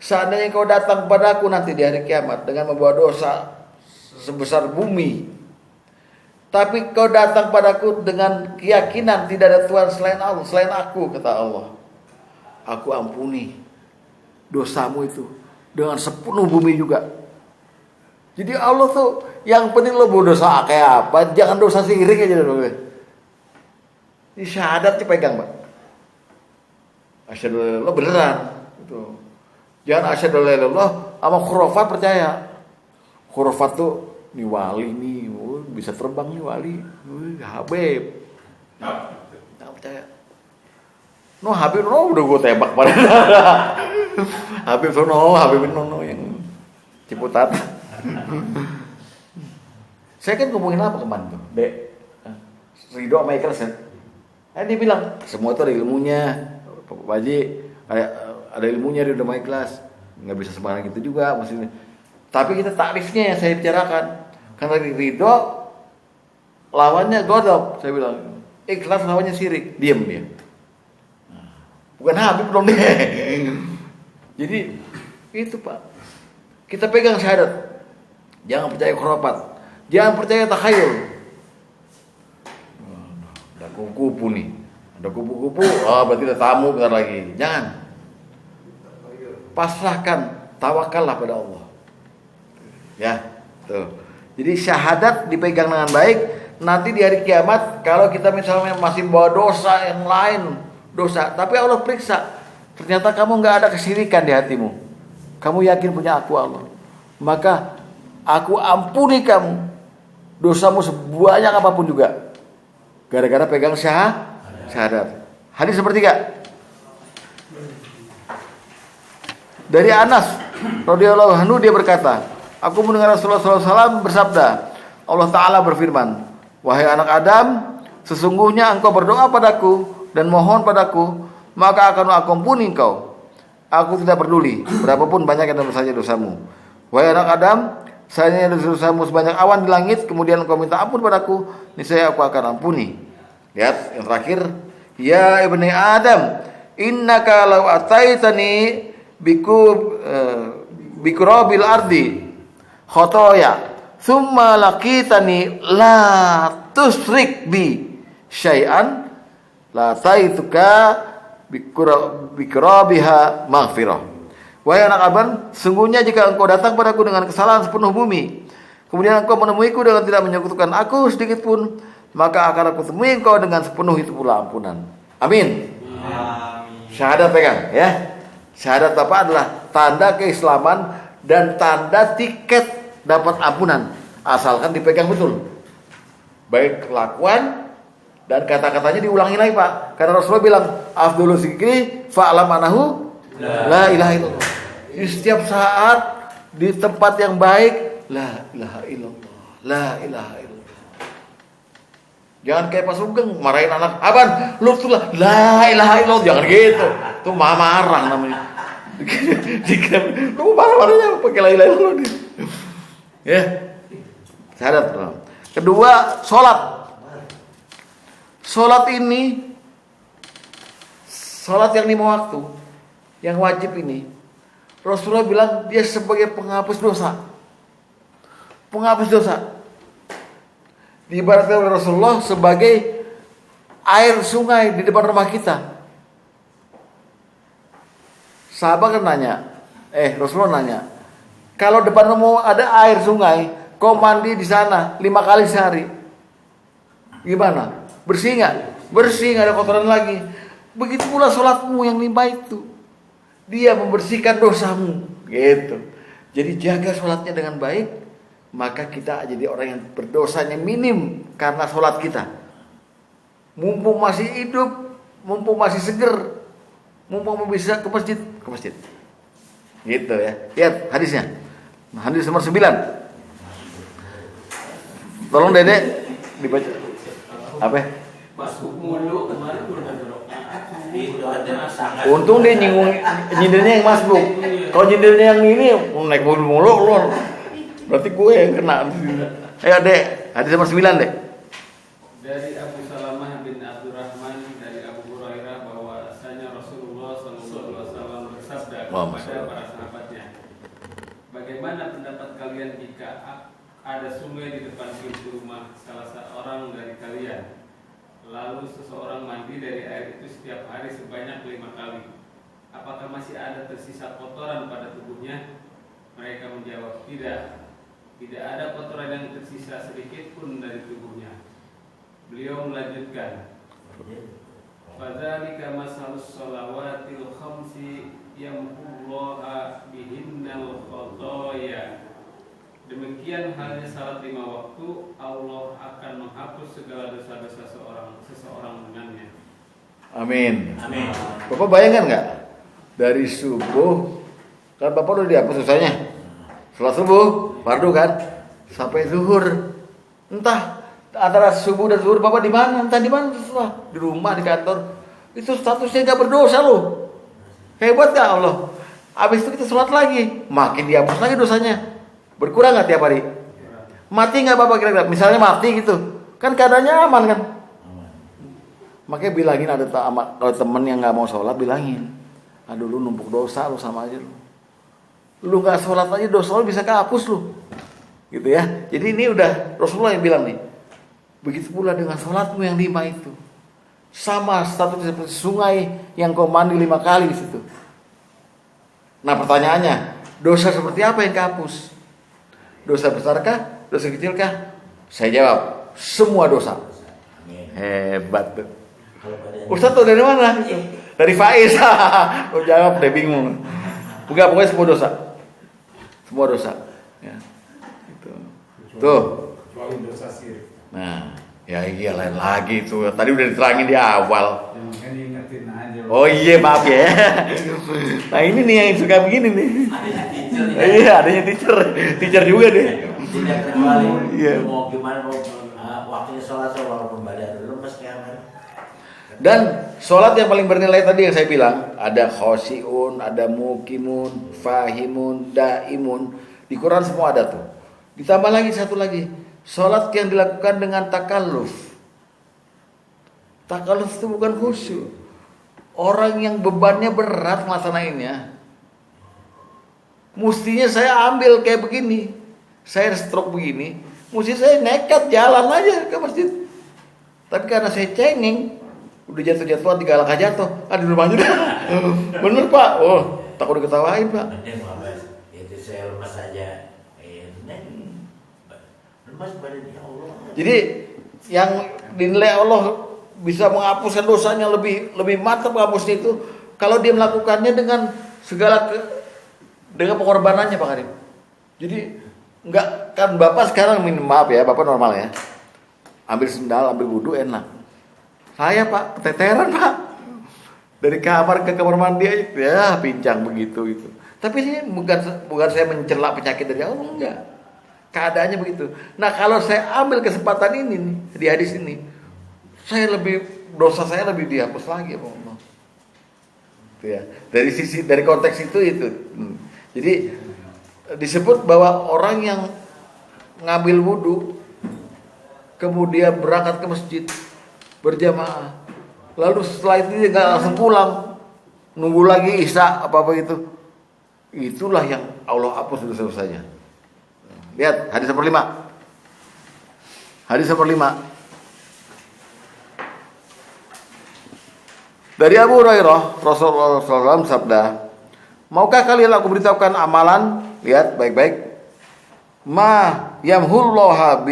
seandainya kau datang padaku nanti di hari kiamat dengan membawa dosa sebesar bumi, tapi kau datang padaku dengan keyakinan tidak ada Tuhan selain Allah, selain aku, kata Allah, aku ampuni dosamu itu dengan sepenuh bumi juga. Jadi Allah tuh yang penting lo berdosa kayak apa, jangan dosa sirik aja dulu. Ini syahadatnya pegang, Pak. Asyhadu lo beneran itu. Jangan asyhadu Allah sama khurafat percaya. Khurafat tuh nih wali nih, bisa terbang nih wali. Habib. Enggak percaya. No Habib no udah gue tembak pada. Habib no yang Ciputat. Saya kan ngomongin apa kemarin tuh? Dek. Ridho sama ikhlas kan. Dia bilang semua itu ada ilmunya. Pak Haji ada ilmunya dia udah mau ikhlas, nggak bisa sembarang itu juga maksudnya. Tapi kita takrifnya yang saya bicarakan, karena ridho lawannya godop, saya bilang ikhlas lawannya syirik, diam dia. Bukan Habib dong dia. Jadi itu Pak, kita pegang syahadat, jangan percaya khurafat, jangan percaya takhayul. Ada kupu-kupu nih. Ada kupu-kupu, berarti ada tamu bentar lagi. Jangan. Pasrahkan, tawakallah pada Allah. Ya, tuh. Jadi syahadat dipegang dengan baik. Nanti di hari kiamat, kalau kita misalnya masih bawa dosa yang lain, dosa, tapi Allah periksa, ternyata kamu nggak ada kesyirikan di hatimu. Kamu yakin punya aku Allah. Maka aku ampuni kamu dosamu sebanyak apapun juga. Gara-gara pegang syahadat. Hadis seperti dari Anas radhiyallahu anhu, dia berkata, aku mendengar Rasulullah SAW bersabda, Allah Ta'ala berfirman, wahai anak Adam, sesungguhnya engkau berdoa padaku dan mohon padaku, maka akan aku ampuni engkau. Aku tidak peduli berapapun banyak yang dosanya dosamu. Wahai anak Adam, seandainya dosamu sebanyak awan di langit, kemudian engkau minta ampun padaku, niscaya aku akan ampuni. Lihat yang terakhir, ya ibni Adam, innaka law ataitani bikurabil ardi khotoya thumma laqitani la tusrik bi syai'an la taituka bikurabiha maghfirah. Wahai anak Adam, sungguhnya jika engkau datang padaku dengan kesalahan sepenuh bumi, kemudian engkau menemuiku dengan tidak menyekutukan aku sedikit pun, maka akan aku temui engkau dengan sepenuh itu pula ampunan. Amin. Syahadat pegang ya. Syahadat apa adalah tanda keislaman dan tanda tiket dapat ampunan, asalkan dipegang betul. Baik kelakuan dan kata-katanya diulangi lagi Pak. Karena Rasulullah bilang afdhulu zikri fa'lam anahu la ilaha illallah. Di setiap saat di tempat yang baik la ilaha illallah, la ilaha illallah. Jangan kayak Pak Sugeng marahin anak, "Aban, lu tuh la ilaha illallah." Jangan gitu. Tuh marah namanya. Lu marah-marahnya pakai la ilaha illallah. Ya. Syahadat. Kedua, sholat. Sholat ini, sholat yang 5 waktu, yang wajib ini, Rasulullah bilang dia sebagai penghapus dosa. Penghapus dosa. Diibaratkan oleh Rasulullah sebagai air sungai di depan rumah kita. Sahabat kan nanya, Rasulullah nanya, kalau depan rumah ada air sungai, kau mandi di sana 5 kali sehari, gimana? Bersih nggak? Bersih, nggak ada kotoran lagi. Begitu pula sholatmu yang 5 itu, dia membersihkan dosamu, gitu. Jadi jaga sholatnya dengan baik, maka kita jadi orang yang berdosanya minim karena sholat kita. Mumpung masih hidup, mumpung masih seger, mumpung bisa ke masjid. Gitu ya. Lihat hadisnya. Hadis nomor 9. Tolong Dedek dibaca. Apa? Masuk mulu kemarin udah Itu ada sangat. Untung dia nyindirnya yang masbuk. Kalau nyindirnya yang ini naik mulu. Berarti gue yang kena. Ayo Dek, hadis nomor 9 Dek. dari Abu Salamah bin Abdurrahman dari Abu Hurairah bahwasanya Rasulullah SAW bersabda kepada para sahabatnya, bagaimana pendapat kalian jika ada sungai di depan pintu rumah salah seorang dari kalian, lalu seseorang mandi dari air itu setiap hari sebanyak 5 kali, apakah masih ada tersisa kotoran pada tubuhnya? Mereka menjawab, tidak ada kotoran yang tersisa sedikit pun dari tubuhnya. Beliau melanjutkan, fadzalika masalus shalawatil khamsi yamhullaha bihinnal khotoya. Demikian halnya salat 5 waktu, Allah akan menghapus segala dosa-dosa seseorang dengannya. Amin. Amin. Bapak bayangkan nggak? Dari subuh, kan Bapak udah dihapus dosanya. Setelah subuh, fardu kan? Sampai zuhur. Entah antara subuh dan zuhur Bapak di mana? Entah di mana setelah di rumah, di kantor. Itu statusnya nggak berdosa loh. Hebat nggak Allah? Habis itu kita sholat lagi, makin dihapus lagi dosanya. Berkurang nggak tiap hari? Mati nggak Bapak kira-kira? Misalnya mati gitu, kan keadaannya aman kan? Makanya bilangin ada kalau temen yang nggak mau sholat bilangin, aduh lu numpuk dosa lu sama aja lu nggak sholat aja dosa lu bisa kehapus lu, gitu ya. Jadi ini udah Rasulullah yang bilang nih, begitu pula dengan sholatmu yang 5 itu, sama status seperti sungai yang kau mandi 5 kali di situ. Nah pertanyaannya, dosa seperti apa yang kehapus? Dosa besarkah? Dosa kecilkah? Saya jawab, semua dosa. Hebat tuh. Ustaz tuh dari mana? Dari Faiz. Oh jawab deh bingung. Enggak, pokoknya semua dosa. Semua dosa. Ya. Gitu. Tuh. Kecuali dosa syirik. Nah, ya iya lain lagi tuh. Tadi udah diterangin di awal. Yang kan diingetin aja. Oh iya maaf ya. Nah ini nih yang suka begini nih. Adanya teacher. Iya, adanya teacher juga deh. Tidak kecuali Iya. mau gimana mau waktunya sholat walaupun badan lemes kayak. Dan sholat yang paling bernilai tadi yang saya bilang, ada khosyi'un, ada mukimun, fahimun, daimun. Di Quran semua ada tuh. Ditambah lagi satu lagi, sholat yang dilakukan dengan takalluf. Takalluf itu bukan khusyuk. Orang yang bebannya berat melaksanainnya, mestinya saya ambil kayak begini, saya stroke begini, mesti saya nekat jalan aja ke masjid. Tapi karena saya cengeng, udah jatuh-jatuhan 3 langkah jatuh, di rumah aja dah. Bener Pak, oh takut diketawain Pak. Itu saya lemas aja. Lemas badannya Allah. Jadi yang dinilai Allah bisa menghapuskan dosanya lebih mantap menghapusnya itu kalau dia melakukannya dengan segala dengan pengorbanannya Pak Karim. Jadi enggak kan Bapak sekarang maaf ya, Bapak normal ya. Ambil sendal, ambil wudhu enak. Saya Pak, keteteran Pak. Dari kamar ke kamar mandi aja, ya pincang begitu itu. Tapi ini bukan saya mencela penyakit dari Allah, enggak. Keadaannya begitu. Nah kalau saya ambil kesempatan ini nih, di hadis ini, dosa saya lebih dihapus lagi ya Allah. Itu ya. Dari konteks itu. Jadi disebut bahwa orang yang ngambil wudhu kemudian berangkat ke masjid berjamaah, lalu setelah itu dia nggak langsung pulang, nunggu lagi isya apa itu, itulah yang Allah hapus dosa-dosanya. Lihat hadis nomor 5. Hadis nomor 5 dari Abu Hurairah, Rasulullah SAW sabda, maukah kalian aku beritahukan amalan? Lihat baik-baik. Ma yamhulloha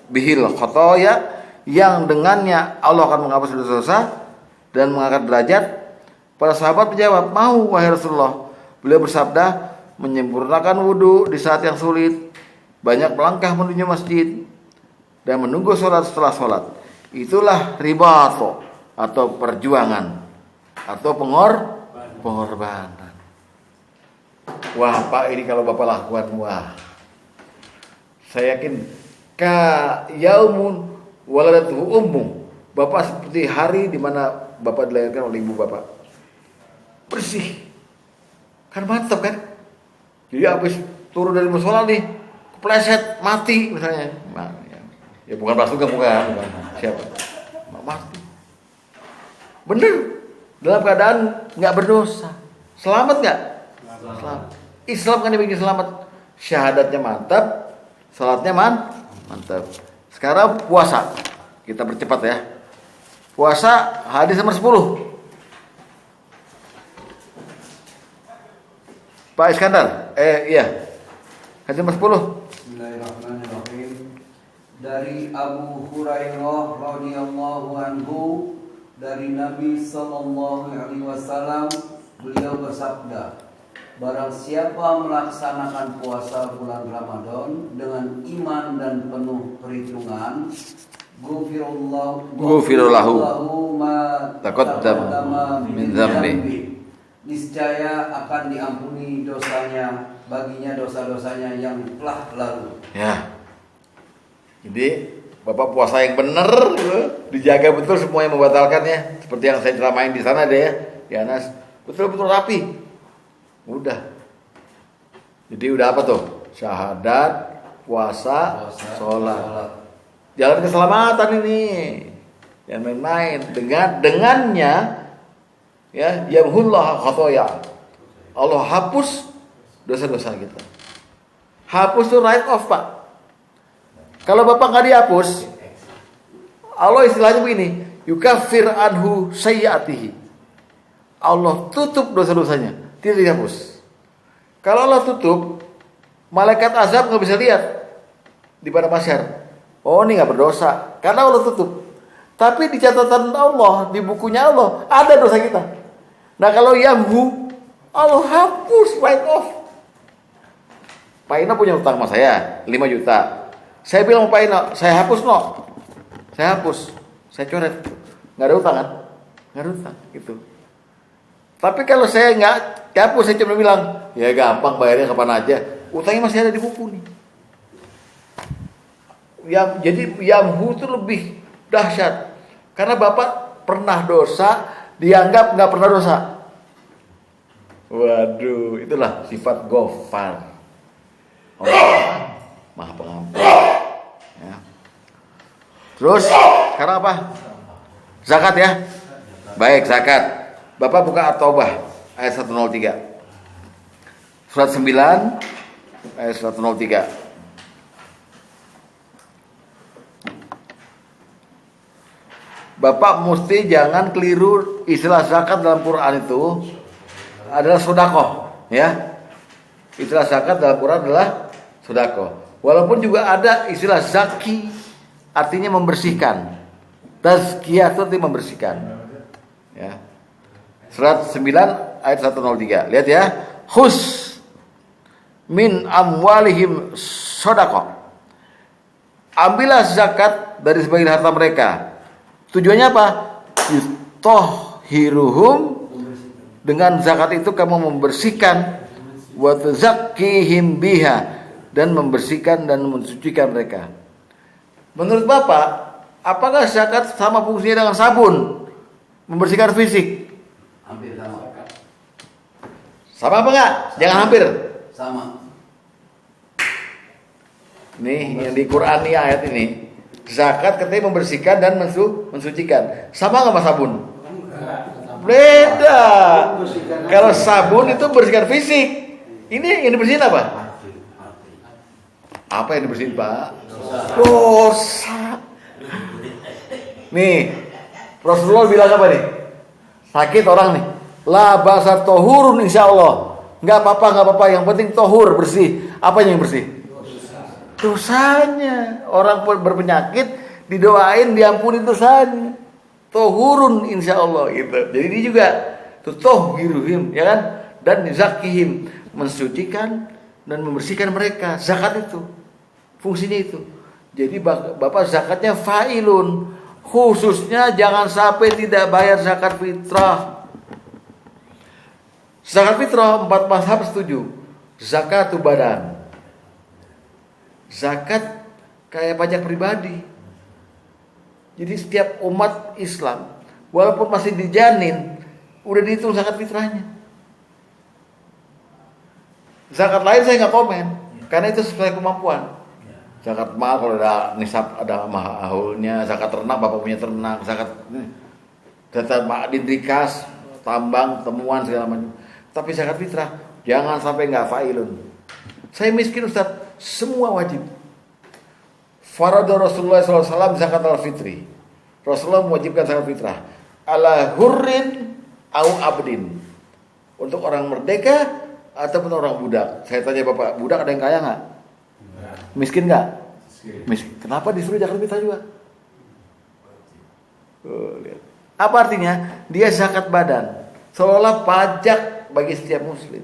bihil khotoya, yang dengannya Allah akan menghapus dosa-dosa dan mengangkat derajat. Para sahabat menjawab, mau wahai Rasulullah. Beliau bersabda, menyempurnakan wudhu di saat yang sulit, banyak melangkah menuju masjid, dan menunggu sholat setelah sholat. Itulah ribato, atau perjuangan, atau pengorbanan. Wah Pak, ini kalau Bapak lakukan, wah, saya yakin ka yaumun waladatuhu ummu. Bapak seperti hari di mana Bapak dilahirkan oleh ibu Bapak. Bersih. Kan mantap kan? Jadi habis turun dari musola nih, kepleset, mati misalnya. Nah, ya bukan pasukan, bukan. Siapa? Mati. Bener. Dalam keadaan nggak berdosa. Selamat nggak? Selamat. Islam kan dibikin selamat. Syahadatnya mantap, salatnya mantap. Sekarang puasa. Kita percepat ya. Puasa hadis nomor 10. Pak Iskandar. Iya. Hadis nomor 10. Bismillahirrahmanirrahim. Dari Abu Hurairah radhiyallahu anhu, dari Nabi sallallahu alaihi wasallam, beliau bersabda, barang siapa melaksanakan puasa bulan Ramadan dengan iman dan penuh perhitungan, ghufirallahu ma taqaddama min dzambi, niscaya akan diampuni dosanya baginya dosa-dosanya yang telah lalu. Ya. Jadi Bapak puasa yang benar, dijaga betul semua yang membatalkannya. Seperti yang saya ceramain di sana deh ya, di Anas. Betul-betul rapi. Udah. Jadi udah apa tuh? Syahadat, puasa, sholat. Jalan keselamatan ini. Jangan main-main. Dengannya ya, yamhullah khotoya. Allah hapus dosa-dosa kita. Hapus tuh write off, Pak. Kalau Bapak nggak dihapus, Allah istilahnya begini, yukaffir anhu sayyiatihi. Allah tutup dosa-dosanya, tidak dihapus. Kalau Allah tutup, malaikat azab nggak bisa lihat di padang mahsyar. Oh, ini nggak berdosa, karena Allah tutup. Tapi di catatan Allah, di bukunya Allah, ada dosa kita. Nah kalau yamhu, Allah hapus, write off. Pak Ino punya utang sama saya 5 juta. Saya bilang Pak Ino, saya hapus no. Saya hapus, saya coret. Nggak ada utang kan? Nggak ada utang, gitu. Tapi kalau saya nggak hapus, saya cuma bilang, ya gampang bayarnya kapan aja. Utangnya masih ada di buku nih. Jadi yamhu itu lebih dahsyat. Karena Bapak pernah dosa, dianggap nggak pernah dosa. Waduh, itulah sifat Ghafar. Allah Maha Pengampun. Ya. Terus sekarang apa? Zakat ya. Baik, zakat. Bapak buka At-Taubah ayat 103. Surat 9 ayat 103. Bapak mesti jangan keliru, istilah zakat dalam Quran itu adalah sedekah, ya. Istilah zakat dalam Quran adalah sedekah. Walaupun juga ada istilah zaki, artinya membersihkan. Tazkiyah itu artinya membersihkan. Ya. Surat 9 ayat 103. Lihat ya. Khus min amwalihim sedekah. Ambillah zakat dari sebagian harta mereka. Tujuannya apa? Yutahhiruhum, dengan zakat itu kamu membersihkan, wa tuzakkihim biha, dan membersihkan dan mensucikan mereka. Menurut Bapak, apakah zakat sama fungsinya dengan sabun? Membersihkan fisik? Hampir sama. Sama apa enggak? Jangan hampir. Sama. Nih yang di Quran nih ayat ini. Zakat katanya membersihkan dan mensucikan. Sama nggak sama sabun? Enggak. Beda. Kalau sabun itu bersihkan fisik. Ini yang dibersihin apa? Hati. Apa yang dibersihin, Pak? Dosa. Nih, Rasulullah bilang apa nih? Sakit orang nih. La basa tohurun insya Allah. Nggak apa-apa. Yang penting tohur, bersih. Apa yang bersih? Dosanya. Orang berpenyakit didoain diampuni dosanya. Tohurun insya Allah gitu. Jadi ini juga tohiruhim, ya kan? Dan zakihim, mensucikan dan membersihkan mereka. Zakat itu fungsinya itu. Jadi Bapak zakatnya fa'ilun. Khususnya jangan sampai tidak bayar zakat fitrah. Zakat fitrah 4 mazhab setuju. Zakatu badan. Zakat kayak pajak pribadi. Jadi setiap umat Islam walaupun masih dijanin udah dihitung zakat fitrahnya. Zakat lain saya nggak komen karena itu sesuai kemampuan. Zakat mal kalau ada nisab, ada mahulnya, zakat ternak bapak punya ternak, zakat dikas, tambang, temuan segala macam. Tapi zakat fitrah jangan sampai nggak failun. Saya miskin Ustaz, semua wajib. Farada Rasulullah SAW zakat al-fitri. Rasulullah mewajibkan zakat fitrah ala hurrin au abdin, untuk orang merdeka ataupun orang budak. Saya tanya Bapak, budak ada yang kaya nggak? Miskin nggak? Miskin. Kenapa disuruh zakat fitrah juga? Lihat. Apa artinya? Dia zakat badan, seolah pajak bagi setiap muslim.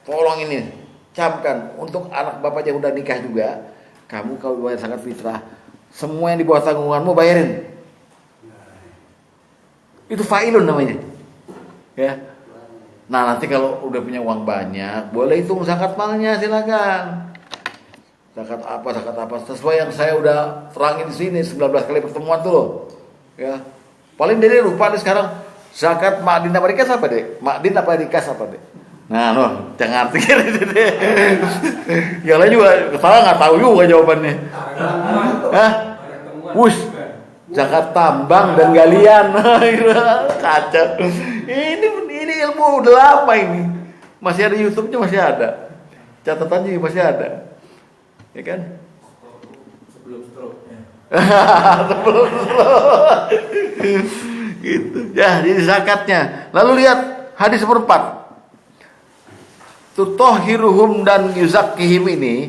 Tolong ini, camkan untuk anak bapak yang udah nikah juga. Kamu kalau bayar zakat fitrah, semua yang di bawah tanggunganmu bayarin. Itu fa'ilun namanya. Ya. Nah, nanti kalau udah punya uang banyak, boleh hitung zakat malnya, silakan. Zakat apa, sesuai yang saya udah terangin di sini 19 kali pertemuan tuh loh. Ya. Paling dari lupa nih sekarang zakat ma'din apa dikas apa deh? Ma'din apa dikas apa deh? Nah, loh, jangan pikir itu deh. Yang lain juga ketawa nggak tahu juga jawabannya. Hah? Wush, zakat tambang dan galian. Kacau. Ini ilmu udah lama ini. Masih ada YouTube-nya, masih ada. Catatannya juga masih ada. Ya kan? Sebelum stroke. Sebelum stroke. Gitu. Ya, jadi zakatnya. Lalu lihat hadis seperempat. Tutohiruhum dan yuzakkihim ini,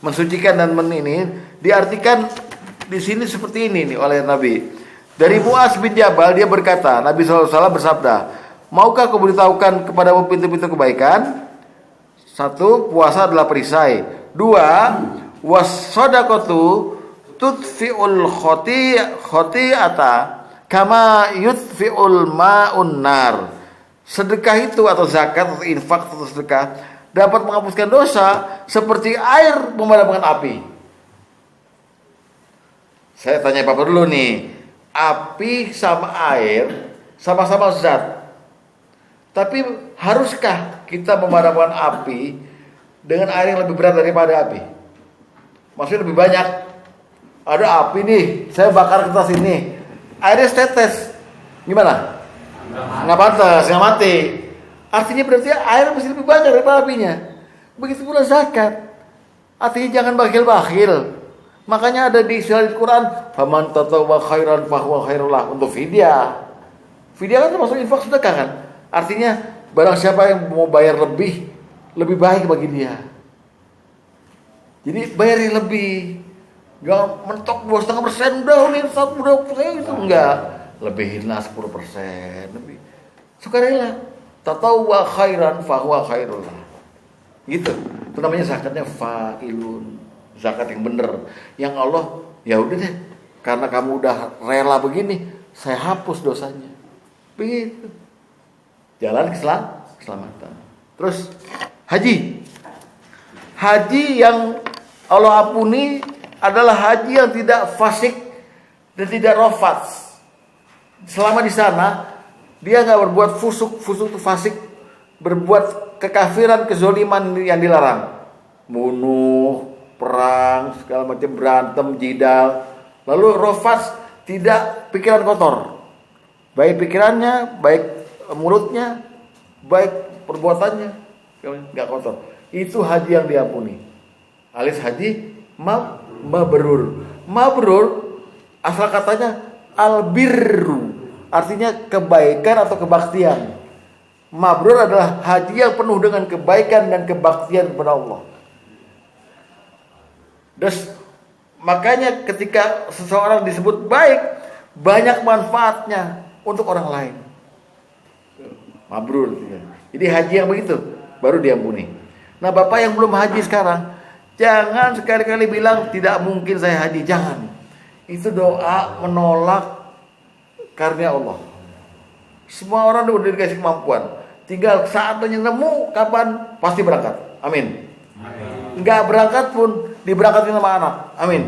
mensucikan dan ini diartikan di sini seperti ini nih oleh Nabi. Dari Mu'az bin Jabal dia berkata, Nabi SAW bersabda, maukah aku beritahukan kepadamu pintu-pintu kebaikan? 1. Puasa adalah perisai. 2. Was-shadaqatu tudfi'ul khoti'ata kama yudfi'ul ma'un nar. Sedekah itu atau zakat atau infak atau sedekah dapat menghapuskan dosa seperti air memadamkan api. Saya tanya Bapak dulu nih, api sama air sama-sama zat. Tapi haruskah kita memadamkan api dengan air yang lebih berat daripada api? Maksudnya lebih banyak. Ada api nih, saya bakar kertas ini, airnya setetes, gimana? Nggak pantas, nggak mati. Artinya berarti air mesti lebih banyak daripada apinya. Begitu pula zakat. Artinya jangan bakhil-bakhil. Makanya ada di istilah di Quran, faman tatawwa khairan fahuwa khairul lah, untuk fidyah. Fidyah kan termasuk infak sedekah kan? Artinya barang siapa yang mau bayar lebih baik bagi dia. Jadi bayarin lebih. Jangan mentok 2,5% udah nih 1% itu enggak. Lebihinlah 10% lebih. Sukarela. Tatawwa khairan fahuwa khairul lah. Gitu. Itu namanya zakatnya fa'ilun. Zakat yang benar. Yang Allah, ya udah deh. Karena kamu udah rela begini, saya hapus dosanya. Begitu. Jalan keselamatan. Terus haji. Haji yang Allah ampuni adalah haji yang tidak fasik dan tidak rafats. Selama di sana dia nggak berbuat fusuk itu fasik, berbuat kekafiran, kezoliman yang dilarang, bunuh, perang, segala macam, berantem, jidal, Lalu rofas, tidak pikiran kotor. Baik pikirannya, baik mulutnya, baik perbuatannya, nggak kotor. Itu haji yang diampuni. Alias haji mabrur. Mabrur asal katanya albirru, artinya kebaikan atau kebaktian. Mabrur adalah haji yang penuh dengan kebaikan dan kebaktian kepada Allah. Terus makanya ketika seseorang disebut baik, banyak manfaatnya untuk orang lain. Mabrur. Jadi haji yang begitu baru diampuni. Nah, Bapak yang belum haji sekarang, jangan sekali-kali bilang tidak mungkin saya haji. Jangan. Itu doa menolak karunia Allah. Semua orang udah dikasih kemampuan. Tinggal saatnya nemu kapan pasti berangkat. Amin. Enggak berangkat pun diberangkatin sama anak. Amin.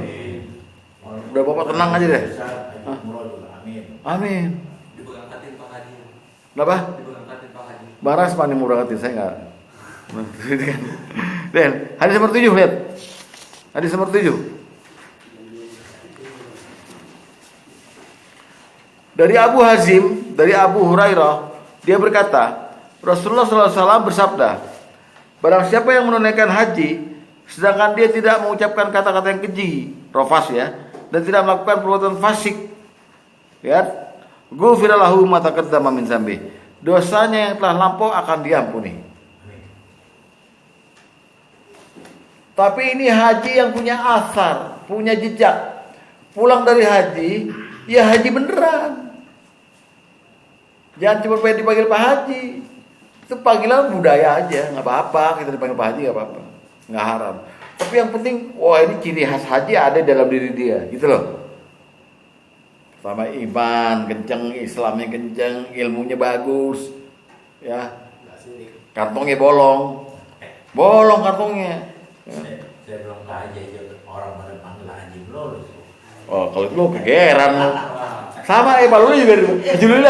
Udah Bapak tenang aja deh. Amin. Diberangkatin Pak Haji. Kenapa? Diberangkatin Pak Haji. Baras mana mau berangkatin, saya enggak. Dan hadis nomor 7, lihat. Hadis nomor 7. Dari Abu Hazim, dari Abu Hurairah, dia berkata, Rasulullah SAW bersabda, barang siapa yang menunaikan haji, sedangkan dia tidak mengucapkan kata-kata yang keji, rofas ya, dan tidak melakukan perbuatan fasik, ya, ghufira lahu ma taqaddama min dzambi. Dosanya yang telah lampau akan diampuni. Tapi ini haji yang punya asar, punya jejak. Pulang dari haji, ya haji beneran. Jangan cuma pengen dipanggil Pak Haji. Itu panggilan budaya aja, nggak apa-apa. Kita dipanggil Pak Haji nggak apa-apa, nggak haram. Tapi yang penting, wah ini ciri khas haji ada dalam diri dia, gitu loh. Sama iman kenceng, Islamnya kenceng, ilmunya bagus, ya. Kantongnya bolong kantongnya. Ya. Saya belum ke haji aja, orang pada panggil haji belum. Oh, kalau itu lo kegeran lo. Sama Pak Lulu juga Haji Lulu.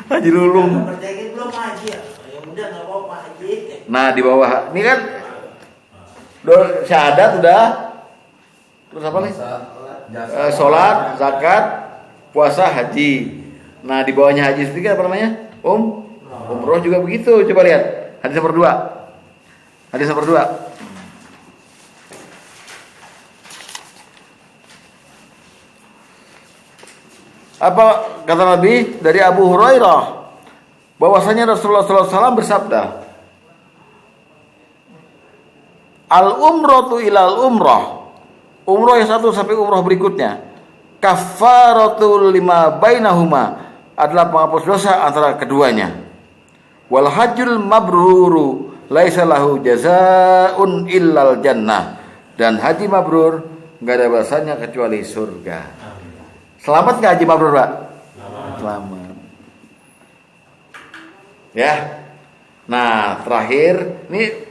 Haji Lulung. Percaya belum haji ya? Ya udah nggak apa-apa haji. Nah di bawah ini kan syahadat udah, terus apa nih? Sholat, zakat, puasa, haji. Nah di bawahnya haji sedikit apa namanya? Umroh juga begitu. Coba lihat hadis nomor 2. Hadis nomor 2. Apa kata Nabi dari Abu Hurairah, bahwasanya Rasulullah SAW bersabda, al-umratu ilal umrah, umrah yang satu sampai umrah berikutnya, kafaratul lima bainahuma, adalah penghapus dosa antara keduanya. Wal hajjul mabruru laisa lahu jazaa'un illal jannah, dan haji mabrur enggak ada balasannya kecuali surga. Selamat nggak haji mabrur, Pak? Selamat. Ya. Nah, terakhir nih,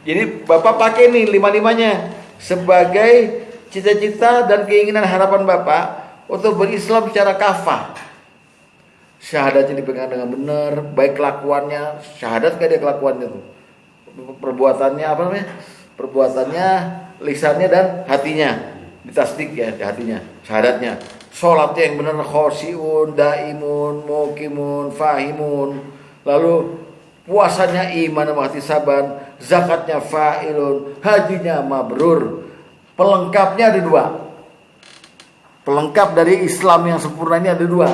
jadi Bapak pakai nih 5-5-nya sebagai cita-cita dan keinginan harapan Bapak untuk berislam secara kafah. Syahadatnya dipegang dengan benar, baik kelakuannya, syahadat nggak dia kelakuannya tuh, perbuatannya apa namanya? Perbuatannya, lisannya dan hatinya ditasdik ya, di hatinya, syahadatnya. Sholatnya yang benar, khosyiun, daimun, mukimun, fahimun. Lalu puasanya iman dan ihtisaban, zakatnya fa'ilun, hajinya mabrur. Pelengkapnya ada 2. Pelengkap dari Islam yang sempurna ini ada 2.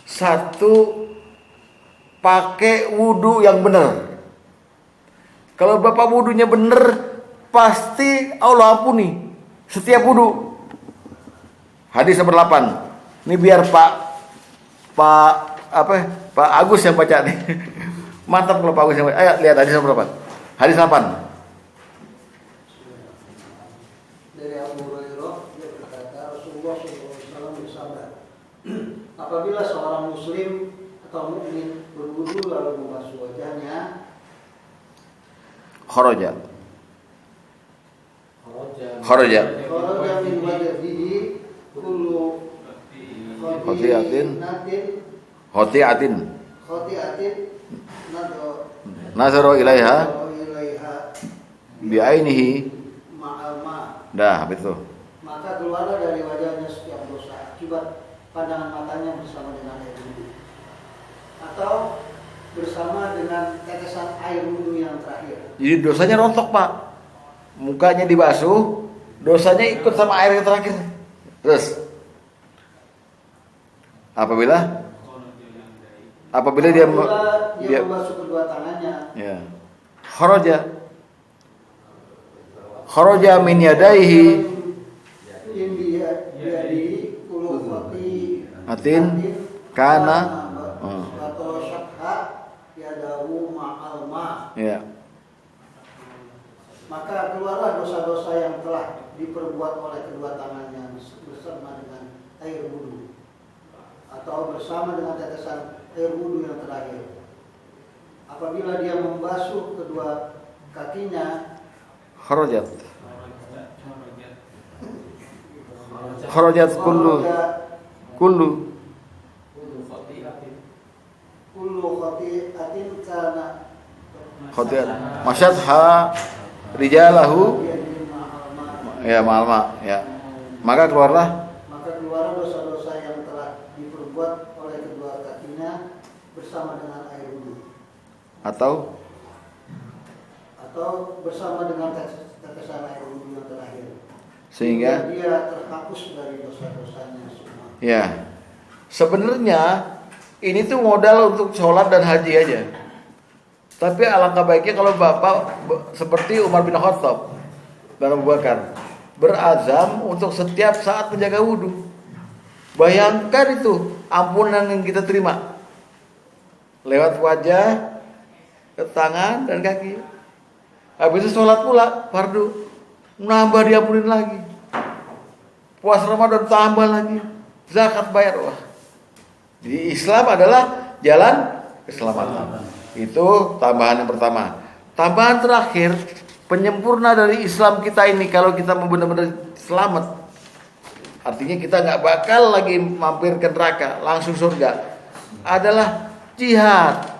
1, pakai wudu yang benar. Kalau Bapak wudunya benar, pasti Allah ampuni setiap wudu. Hadis nomor 8. Ini biar Pak Agus yang baca nih. Mantap kalau Pak Agus yang baca. Ayo lihat hadis nomor 8. Hadis 8. Dari Abu Hurairah, dia berkata, Rasulullah SAW bersabda, apabila seorang muslim atau mukmin berwudu lalu membasuh wajahnya, Kharaja min wajhihi kullu khotiatin nazara ilaiha bi'ainihi. Dah, habis itu. maka keluarlah dari wajahnya setiap dosa akibat pandangan matanya bersama dengan air wudhu, atau bersama dengan tetesan air wudhu yang terakhir. Jadi dosanya rontok Pak, mukanya dibasuh, dosanya ikut sama air yang terakhir. Terus apabila dia membasuh kedua tangannya, ya, kharaja min yadaihi atin kana atau syakha yadahu ma'al ma'. ya. Maka keluarlah dosa-dosa yang telah diperbuat oleh kedua tangannya bersama dengan air wudhu, atau bersama dengan tetesan air wudhu yang terakhir. Apabila dia membasuh kedua kakinya, Kharajat kullu kullu khati'atin kana khati'at masyadha rijalahu ya ma'al ya. Maka keluarlah dosa-dosa yang telah diperbuat oleh kedua kakinya bersama dengan air wudhu, atau bersama dengan tetesan air wudhu yang terakhir, sehingga dia terhapus dari dosa-dosanya semua. ya. Sebenarnya ini tuh modal untuk sholat dan haji aja. Tapi alangkah baiknya kalau Bapak seperti Umar bin Khattab dan Abu Bakar berazam untuk setiap saat menjaga wudhu. Bayangkan itu ampunan yang kita terima lewat wajah, ke tangan dan kaki. Habis itu sholat pula fardu, nambah diampunin lagi. Puasa Ramadan tambah lagi, zakat bayar. Wah, di Islam adalah jalan keselamatan. Itu tambahan yang pertama. Tambahan terakhir, penyempurna dari Islam kita ini, kalau kita mau benar-benar selamat, artinya kita nggak bakal lagi mampir ke neraka, langsung surga, adalah jihad.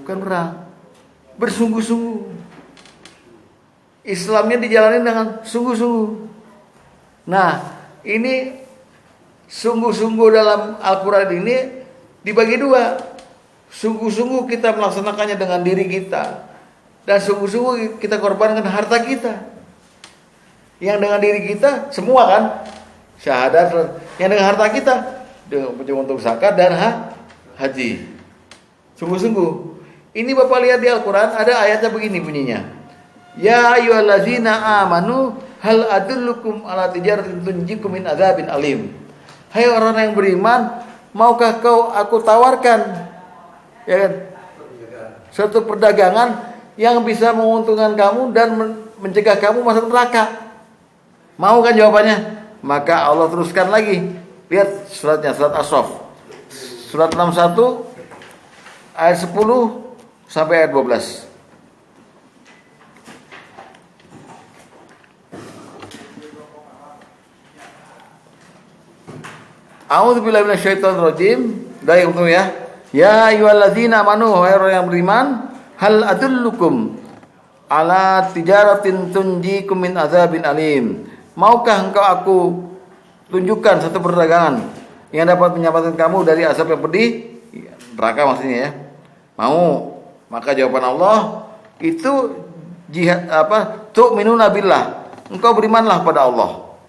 Bukan perang, bersungguh-sungguh. Islamnya dijalani dengan sungguh-sungguh. Nah, ini sungguh-sungguh dalam Al-Quran ini dibagi dua. Sungguh-sungguh kita melaksanakannya dengan diri kita, dan sungguh-sungguh kita korbankan harta kita. Yang dengan diri kita semua kan syahadat, yang dengan harta kita untuk zakat dan haji. Sungguh-sungguh. Ini Bapak lihat di Al-Quran ada ayatnya begini bunyinya. Ya ayyuhallazina amanu hal adullukum ala tijaratin tunjikum min adzabin alim. Hai orang yang beriman, maukah aku tawarkan, ya kan, suatu perdagangan yang bisa menguntungkan kamu dan mencegah kamu masuk neraka? Mau kan jawabannya? Maka Allah teruskan lagi. Lihat suratnya, surat As-Saff. Surat 61 ayat 10 sampai ayat 12. A'udzubillahi minasyaitonir rajim. Dari itu ya. Ya ayyuhalladzina amanu, wahai orang yang beriman, hal adullukum ala tijaratin tunjikum min adzabin alim. Maukah engkau aku tunjukkan satu perdagangan yang dapat menyelamatkan kamu dari azab yang pedih, neraka maksudnya ya. Mau? Maka jawaban Allah itu jihad tu'minuna billah. Engkau berimanlah pada Allah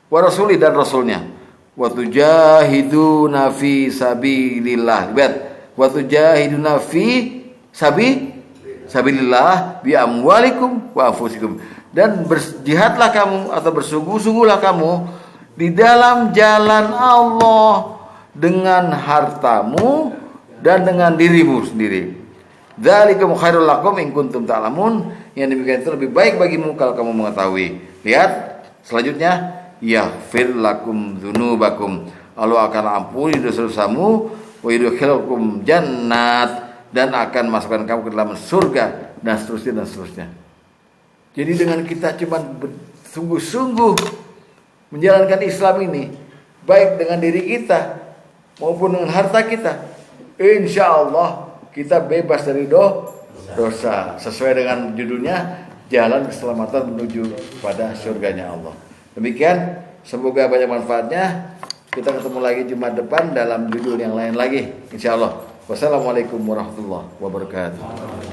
wa rasuli dan rasulnya. Wa tujahiduna fi sabilillah. Lihat, wa tujahiduna fi sabilillah bi amwalikum wa anfusikum. Dan berjihadlah kamu atau bersungguh-sungguhlah kamu di dalam jalan Allah dengan hartamu dan dengan dirimu sendiri. Dzalikum khairul lakum in kuntum ta'lamun. Yang demikian itu lebih baik bagimu kalau kamu mengetahui. Lihat selanjutnya, yaghfir lakum dzunubakum. Allah akan ampuni dosa-dosamu, wa yudkhilukum jannat, dan akan masukkan kamu ke dalam surga, dan seterusnya dan seterusnya. Jadi dengan kita cuma sungguh-sungguh menjalankan Islam ini, baik dengan diri kita maupun dengan harta kita, insya Allah kita bebas dari dosa. Sesuai dengan judulnya, jalan keselamatan menuju pada surganya Allah. Demikian, semoga banyak manfaatnya. Kita ketemu lagi Jumat depan dalam judul yang lain lagi, insya Allah. Wassalamualaikum warahmatullahi wabarakatuh.